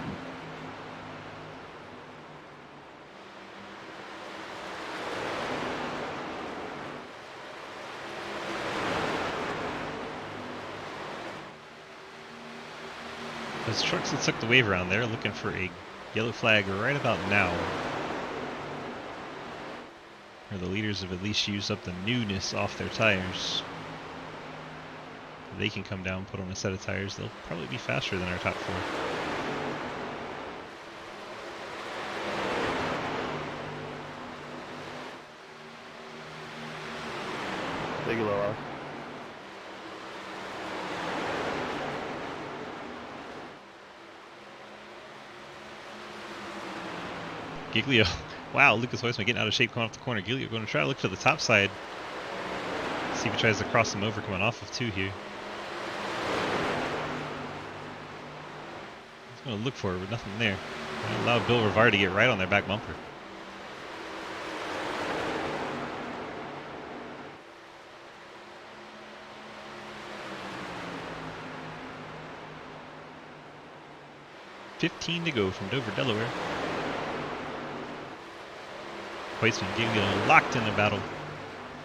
Those trucks that took the wave around there looking for a yellow flag right about now. Or the leaders have at least used up the newness off their tires. They can come down, put on a set of tires. They'll probably be faster than our top 4. Bigelow. Giglio. Wow, Lucas Heusman getting out of shape coming off the corner. Giglio going to try to look to the top side. See if he tries to cross him over coming off of 2 here. He's going to look for it, but nothing there. Gonna allow Bill Rivard to get right on their back bumper. $15 to go from Dover, Delaware. Heusman and Giglio locked in the battle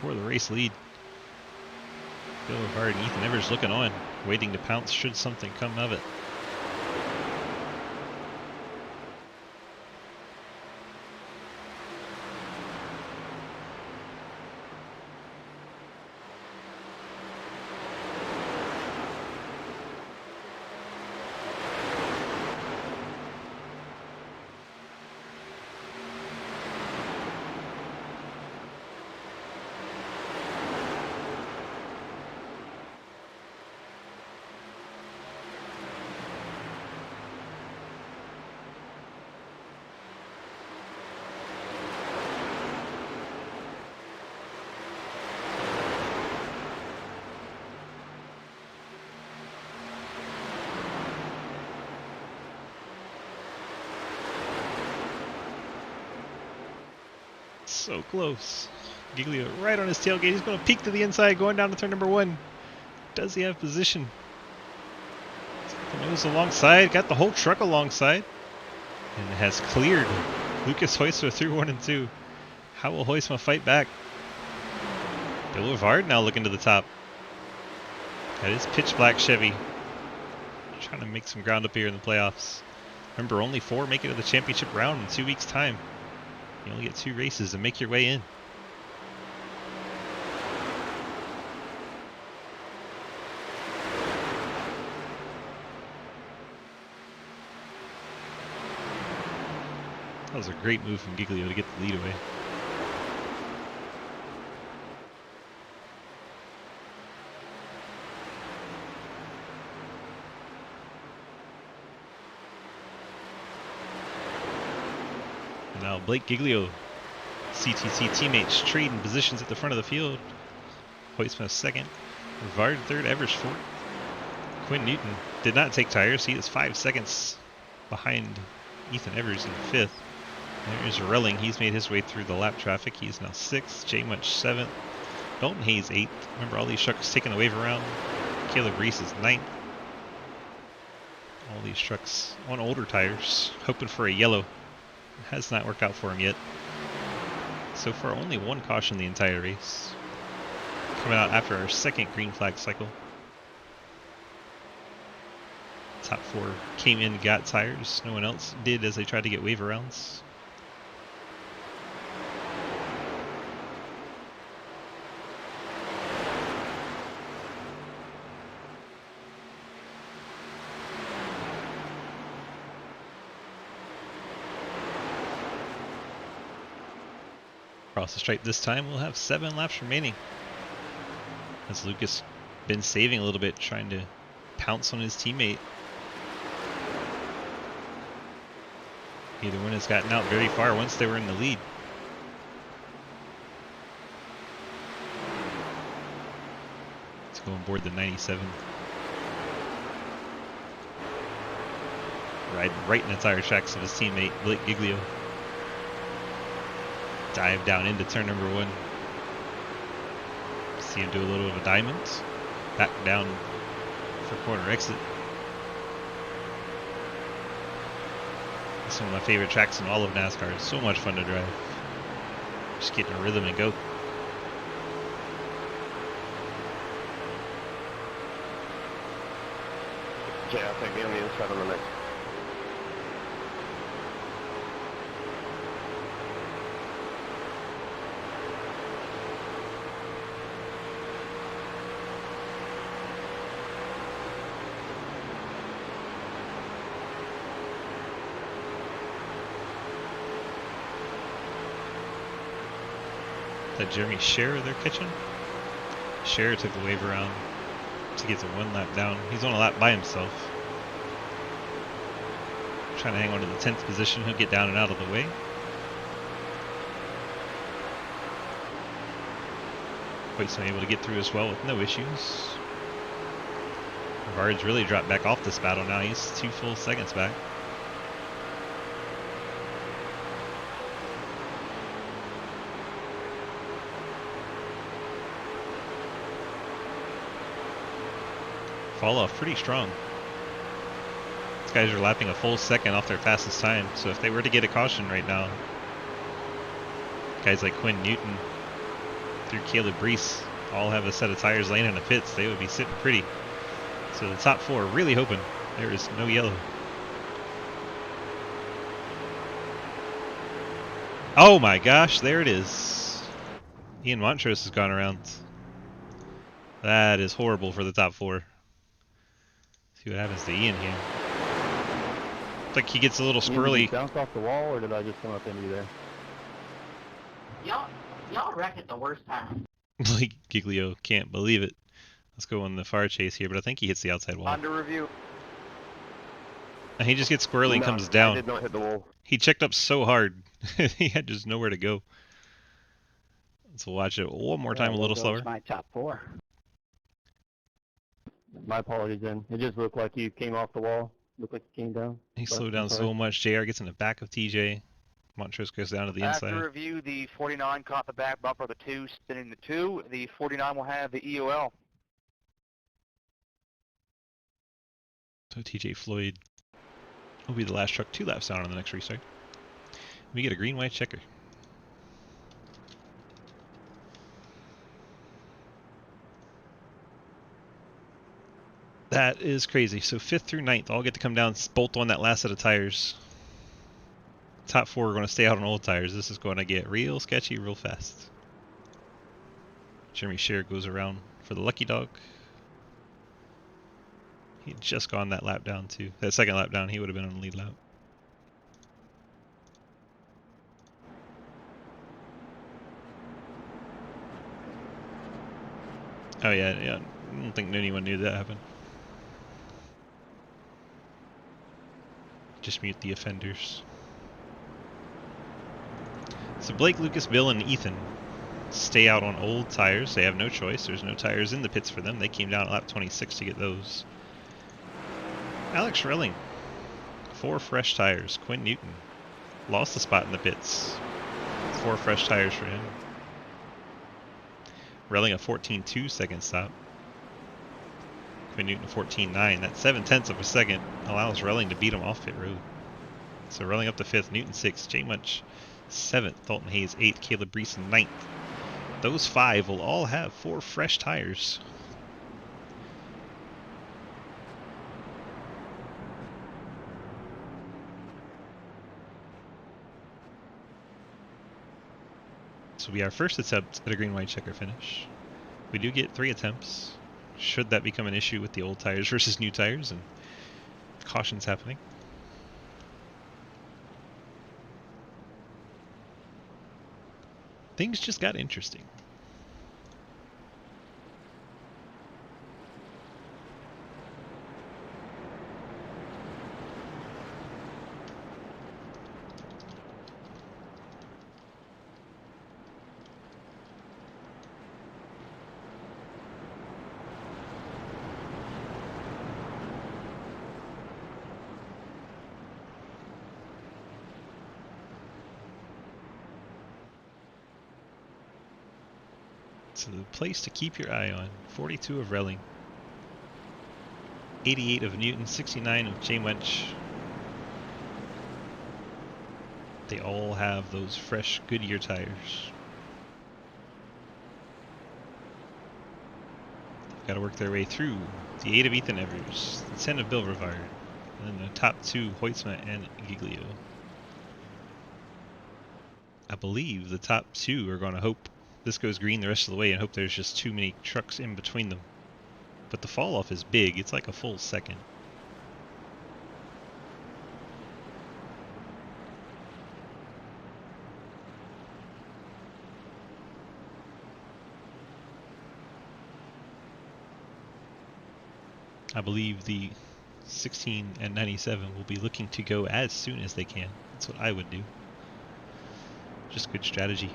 for the race lead. Bill Rivard and Ethan Evers looking on, waiting to pounce should something come of it. So close. Giglio right on his tailgate. He's going to peek to the inside, going down to turn number 1. Does he have position? The nose alongside, got the whole truck alongside, and has cleared Lucas Heusma through 1 and 2. How will Heusma fight back? Bill Rivard now looking to the top. That is pitch black Chevy. Trying to make some ground up here in the playoffs. Remember, only 4 make it to the championship round in 2 weeks' time. You only get 2 races to make your way in. That was a great move from Giglio to get the lead away. And now Blake Giglio, CTC teammates trading positions at the front of the field. Heusma second, Rivard third, Evers fourth. Quinn Newton did not take tires. He is 5 seconds behind Ethan Evers in 5th. There's Relling. He's made his way through the lap traffic. He's now 6th. Jay Munch 7th. Dalton Hayes 8th. Remember, all these trucks taking the wave around. Caleb Reese is 9th. All these trucks on older tires, hoping for a yellow. It has not worked out for him yet. So far, only 1 caution the entire race. Coming out after our 2nd green flag cycle. Top 4 came in, got tires. No one else did as they tried to get wave arounds. Across the stripe this time, we'll have 7 laps remaining. As Lucas been saving a little bit, trying to pounce on his teammate. Either one has gotten out very far once they were in the lead. Let's go on board the 97. Riding right in the tire tracks of his teammate, Blake Giglio. Dive down into turn number 1. See him do a little of a diamond. Back down for corner exit. This is one of my favorite tracks in all of NASCAR. It's so much fun to drive. Just getting a rhythm and go. Yeah, I think the only inside on the next. That Jeremy Scherer they're catching. Scherer took the wave around to get to 1 lap down. He's on a lap by himself. Trying to hang on to the 10th position. He'll get down and out of the way. Hoytson able to get through as well with no issues. Rivard's really dropped back off this battle now. He's 2 full seconds back. Fall off pretty strong. These guys are lapping a full second off their fastest time, so if they were to get a caution right now, guys like Quinn Newton through Caleb Reese all have a set of tires laying in the pits, they would be sitting pretty. So the top 4 are really hoping there is no yellow. Oh my gosh, there it is. Ian Montrose has gone around. That is horrible for the top 4. See what happens to Ian here. Looks like he gets a little squirrely. Did you bounce off the wall, or did I just come up into you there? Y'all wreck at the worst time. Like Giglio can't believe it. Let's go on the far chase here, but I think he hits the outside wall. Under review. And he just gets squirrely and No, comes down. I did not hit the wall. He checked up so hard, he had just nowhere to go. Let's watch it one more time, a little slower. My top 4. My apologies then. It just looked like you came off the wall. Looked like you came down. He But slowed down I'm so sorry. much. JR gets in the back of TJ. Montrose goes down to the After inside. review, the 49 caught the back bumper of the 2, spinning the 2. The 49 will have the EOL. So TJ Floyd will be the last truck 2 laps down on the next restart. We get a green-white checker. That is crazy. So 5th through 9th all get to come down, bolt on that last set of tires. Top 4 are going to stay out on old tires. This is going to get real sketchy real fast. Jeremy Scherer goes around for the lucky dog. He had just gone that lap down too. That second lap down, he would have been on the lead lap. Oh yeah. I don't think anyone knew that happened. Just mute the offenders. So Blake, Lucas, Bill, and Ethan stay out on old tires. They have no choice. There's no tires in the pits for them. They came down at lap 26 to get those. Alex Relling, 4 fresh tires. Quinn Newton lost the spot in the pits. 4 fresh tires for him. Relling a 14.2 second stop. Quinn Newton 14.9. That 0.7 of a second allows Relling to beat him off pit road. So Relling up to 5th, Newton 6th, Jay Munch 7th, Dalton Hayes 8th, Caleb Reese 9th. Those 5 will all have 4 fresh tires. This will be our first attempt at a green-white checker finish. We do get 3 attempts. Should that become an issue with the old tires versus new tires and cautions happening. Things just got interesting. So the place to keep your eye on, 42 of Relling, 88 of Newton, 69 of Jay Wench. They all have those fresh Goodyear tires. They've got to work their way through the 8 of Ethan Evers, the 10 of Bill Rivard, and then the top 2, Hoytsma and Giglio. I believe the top 2 are going to hope this goes green the rest of the way and hope there's just too many trucks in between them. But the fall off is big. It's like a full second. I believe the 16 and 97 will be looking to go as soon as they can. That's what I would do. Just good strategy.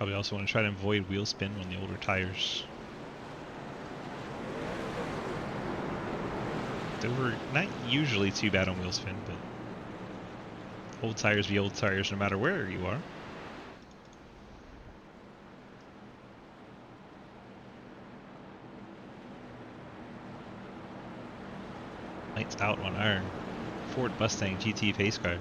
Probably also want to try to avoid wheel spin on the older tires. They were not usually too bad on wheel spin, but old tires be old tires no matter where you are. Lights out on our Ford Mustang GT pace car.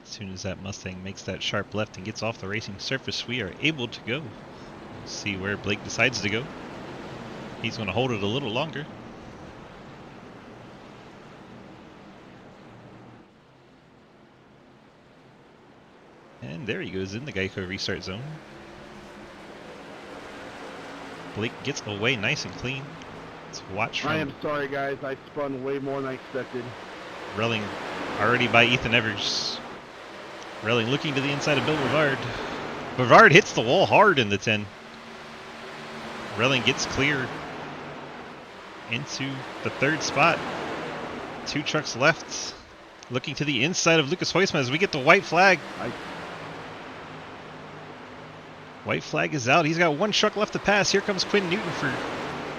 As soon as that Mustang makes that sharp left and gets off the racing surface, we are able to go. See where Blake decides to go. He's going to hold it a little longer. And there he goes in the Geico restart zone. Blake gets away nice and clean. Let's watch from I am sorry, guys. I spun way more than I expected. Relling already by Ethan Evers. Relling looking to the inside of Bill Brevard. Brevard hits the wall hard in the 10. Relling gets clear into the third spot. 2 trucks left. Looking to the inside of Lucas Huisman as we get the white flag. White flag is out. He's got 1 truck left to pass. Here comes Quinn Newton for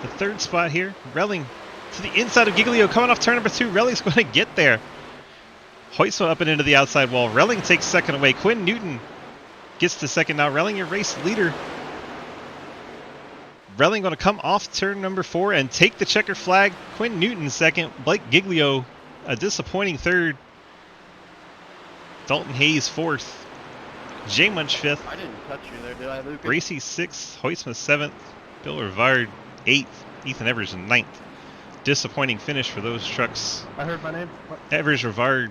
the 3rd spot here. Relling to the inside of Giglio coming off turn number 2. Relling's going to get there. Huisman up and into the outside wall. Relling takes second away. Quinn Newton gets to second now. Relling, your race leader. Relling going to come off turn number 4 and take the checker flag. Quinn Newton second. Blake Giglio a disappointing 3rd. Dalton Hayes 4th. J Munch 5th. I didn't touch you there, did I, Lucas? Gracie 6th. Huisman 7th. Bill Brevard 8th. Ethan Evers 9th. Disappointing finish for those trucks. I heard my name. What? Evers, Brevard,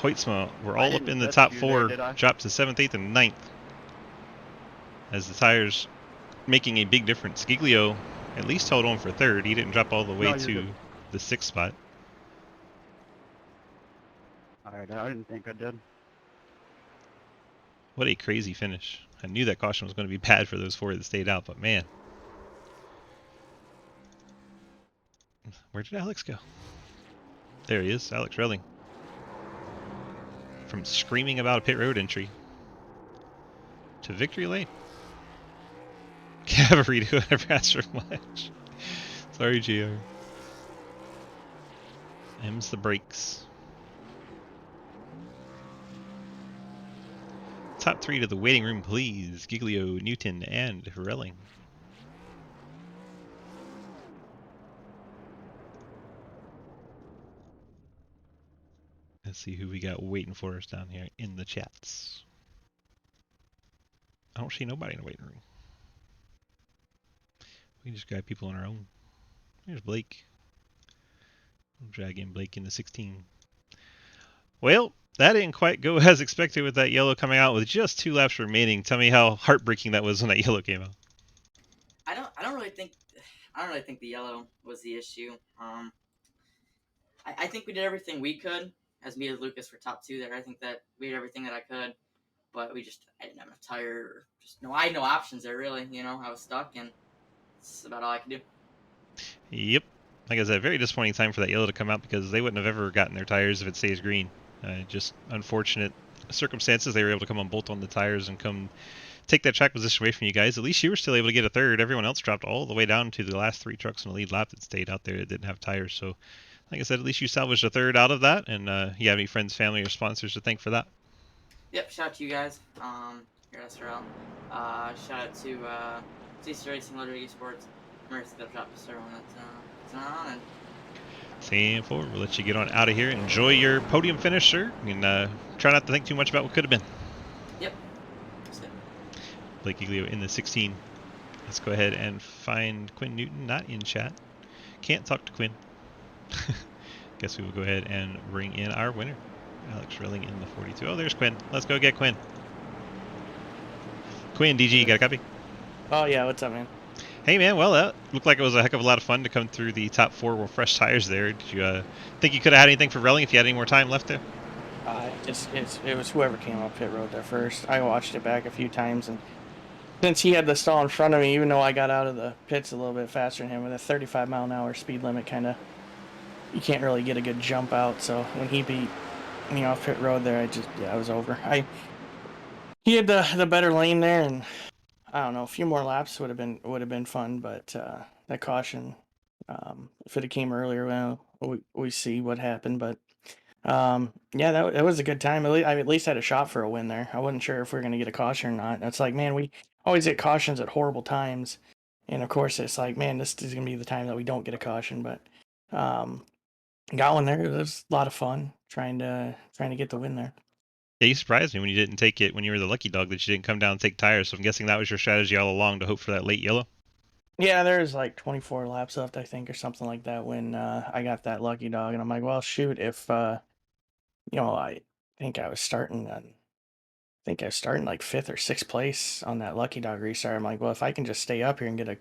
Huisman were all up in the top 4, dropped to 7th, 8th, and 9th. As the tires making a big difference. Giglio at least held on for 3rd. He didn't drop all the way to the 6th spot. Alright, I didn't think I did. What a crazy finish. I knew that caution was going to be bad for those 4 that stayed out, but man. Where did Alex go? There he is, Alex Relling. From screaming about a pit road entry to victory lane. Cavalry to whoever asked for much. Sorry, GR. M's the brakes. Top 3 to the waiting room, please. Giglio, Newton, and Relling. Let's see who we got waiting for us down here in the chats. I don't see nobody in the waiting room. We just got people on our own. There's Blake. We'll drag in Blake in the 16. Well, that didn't quite go as expected with that yellow coming out with just 2 laps remaining. Tell me how heartbreaking that was when that yellow came out. I don't really think the yellow was the issue. I think we did everything we could as me as Lucas for top 2 there. I think that we did everything that I could, but I didn't have enough tire. I had no options there really. You know, I was stuck, and it's about all I could do. Yep. Like I said, very disappointing time for that yellow to come out because they wouldn't have ever gotten their tires if it stays green. Just unfortunate circumstances. They were able to come on bolt on the tires and come take that track position away from you guys. At least you were still able to get a 3rd. Everyone else dropped all the way down to the last 3 trucks in the lead lap that stayed out there that didn't have tires. So, like I said, at least you salvaged a 3rd out of that. And you have any friends, family, or sponsors to thank for that? Yep. Shout out to you guys. Here at SRL. Shout out to CC Racing, Motor Esports. Mercy that dropped us everyone that's on and. 10-4. We'll let you get on out of here. Enjoy your podium finish, sir. And try not to think too much about what could have been. Yep. That's it. Blake Giglio in the 16. Let's go ahead and find Quinn Newton. Not in chat. Can't talk to Quinn. Guess we will go ahead and bring in our winner. Alex Relling in the 42. Oh, there's Quinn. Let's go get Quinn. Quinn, DG, you got a copy? Oh, yeah. What's up, man? Hey man, well that looked like it was a heck of a lot of fun to come through the top 4 with fresh tires there. Did you think you could have had anything for Relling if you had any more time left there? It was whoever came up pit road there first. I watched it back a few times, and since he had the stall in front of me, even though I got out of the pits a little bit faster than him with a 35-mile-an-hour speed limit, you can't really get a good jump out. So when he beat me off pit road there, I was over. he had the better lane there, and I don't know, a few more laps would have been fun, but that caution, if it had came earlier, well, we see what happened, but yeah, that was a good time. I at least had a shot for a win there. I wasn't sure if we were gonna get a caution or not. It's like, man, we always get cautions at horrible times, and of course, it's like, man, this is gonna be the time that we don't get a caution, but got one there. It was a lot of fun trying to get the win there. Yeah, you surprised me when you didn't take it when you were the lucky dog that you didn't come down and take tires. So I'm guessing that was your strategy all along to hope for that late yellow. Yeah, there's like 24 laps left, I think, or something like that when I got that lucky dog, and I'm like, well, shoot, if I think I was starting like fifth or sixth place on that lucky dog restart. I'm like, well, if I can just stay up here and get a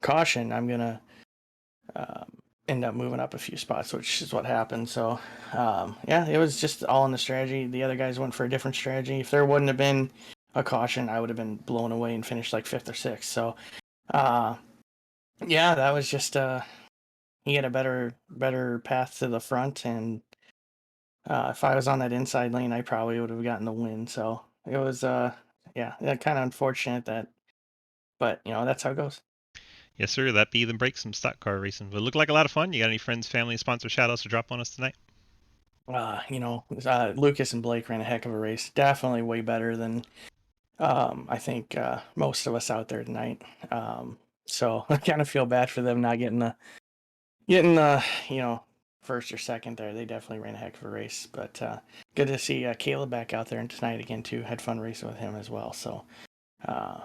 caution, I'm gonna end up moving up a few spots, which is what happened. So, yeah, it was just all in the strategy. The other guys went for a different strategy. If there wouldn't have been a caution, I would have been blown away and finished like fifth or sixth. So, yeah, that was just he had a better path to the front, and if I was on that inside lane, I probably would have gotten the win. So it was yeah, kind of unfortunate that, but that's how it goes. Yes, sir. That be the break some stock car racing. But it looked like a lot of fun. You got any friends, family, sponsor shout outs to drop on us tonight? Lucas and Blake ran a heck of a race. Definitely way better than I think most of us out there tonight. So I kind of feel bad for them not getting the first or second there. They definitely ran a heck of a race. But good to see Caleb back out there tonight again too. Had fun racing with him as well. So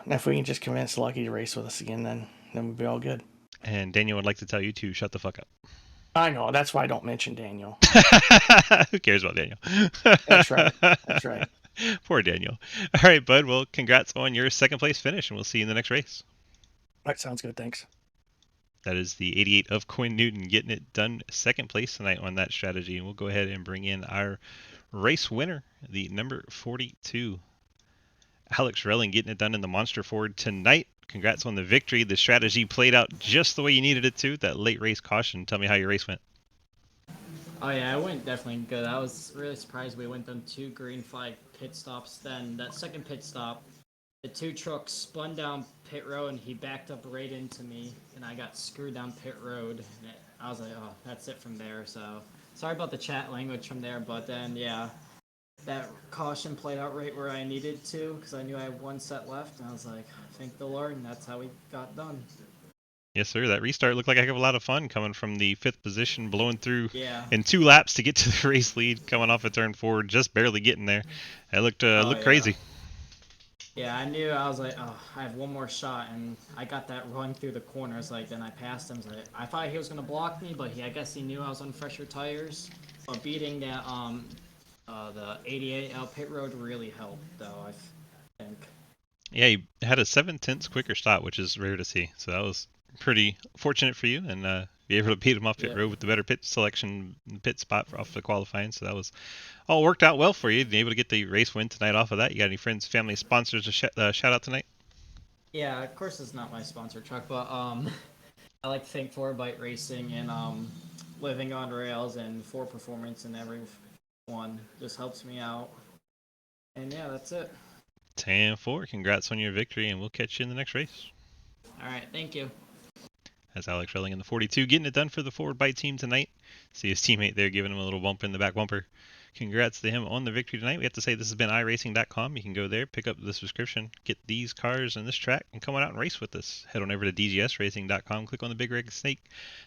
if we can just convince Lucky to race with us again, then we'll be all good. And Daniel would like to tell you to shut the fuck up. I know, that's why I don't mention Daniel. Who cares about Daniel? That's right. That's right. Poor Daniel. All right, bud. Well, congrats on your second place finish, and we'll see you in the next race. That sounds good. Thanks. That is the 88 of Quinn Newton getting it done second place tonight on that strategy. And we'll go ahead and bring in our race winner, the number 42, Alex Relling, getting it done in the Monster Ford tonight. Congrats on the victory. The strategy played out just the way you needed it to. That late race caution. Tell me how your race went. Oh yeah, it went definitely good. I was really surprised we went on 2 green flag pit stops. Then that second pit stop, the 2 trucks spun down pit road and he backed up right into me, and I got screwed down pit road. And I was like, oh, that's it from there. So sorry about the chat language from there, but then yeah, that caution played out right where I needed to because I knew I had 1 set left, and I was like, thank the Lord, and that's how we got done. Yes, sir. That restart looked like a heck of a lot of fun, coming from the 5th position, blowing through Yeah. in 2 laps to get to the race lead, coming off a turn forward, just barely getting there. It looked crazy. Yeah, I knew. I was like, oh, I have 1 more shot, and I got that run through the corners. Like, then I passed him. Like, I thought he was gonna block me, but I guess he knew I was on fresher tires. But beating that the 88 out pit road really helped, though, I think. Yeah, you had a 7/10 quicker stop, which is rare to see. So that was pretty fortunate for you, and be able to beat him off pit road with the better pit selection, pit spot off the qualifying. So that was all worked out well for you. Being able to get the race win tonight off of that. You got any friends, family, sponsors to shout out tonight? Yeah, of course it's not my sponsor truck, but I like to thank 4Byte Racing and Living on Rails and 4 Performance, and everyone just helps me out. And yeah, that's it. 10-4. Congrats on your victory, and we'll catch you in the next race. All right, thank you. That's Alex Relling in the 42, getting it done for the 4Byte team tonight. See his teammate there giving him a little bump in the back bumper. Congrats to him on the victory tonight. We have to say this has been iRacing.com. You can go there, pick up the subscription, get these cars and this track, and come on out and race with us. Head on over to DGSRacing.com, click on the big red snake.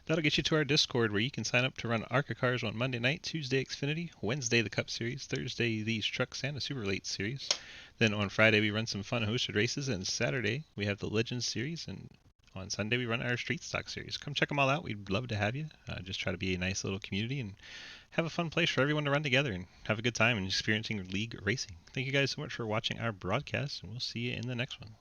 That'll get you to our Discord, where you can sign up to run ARCA cars on Monday night, Tuesday Xfinity, Wednesday the Cup Series, Thursday these trucks and a Super Late Series. Then on Friday we run some fun hosted races, and Saturday we have the Legends Series, and on Sunday we run our Street Stock Series. Come check them all out. We'd love to have you. Just try to be a nice little community and have a fun place for everyone to run together and have a good time and experiencing league racing. Thank you guys so much for watching our broadcast, and we'll see you in the next one.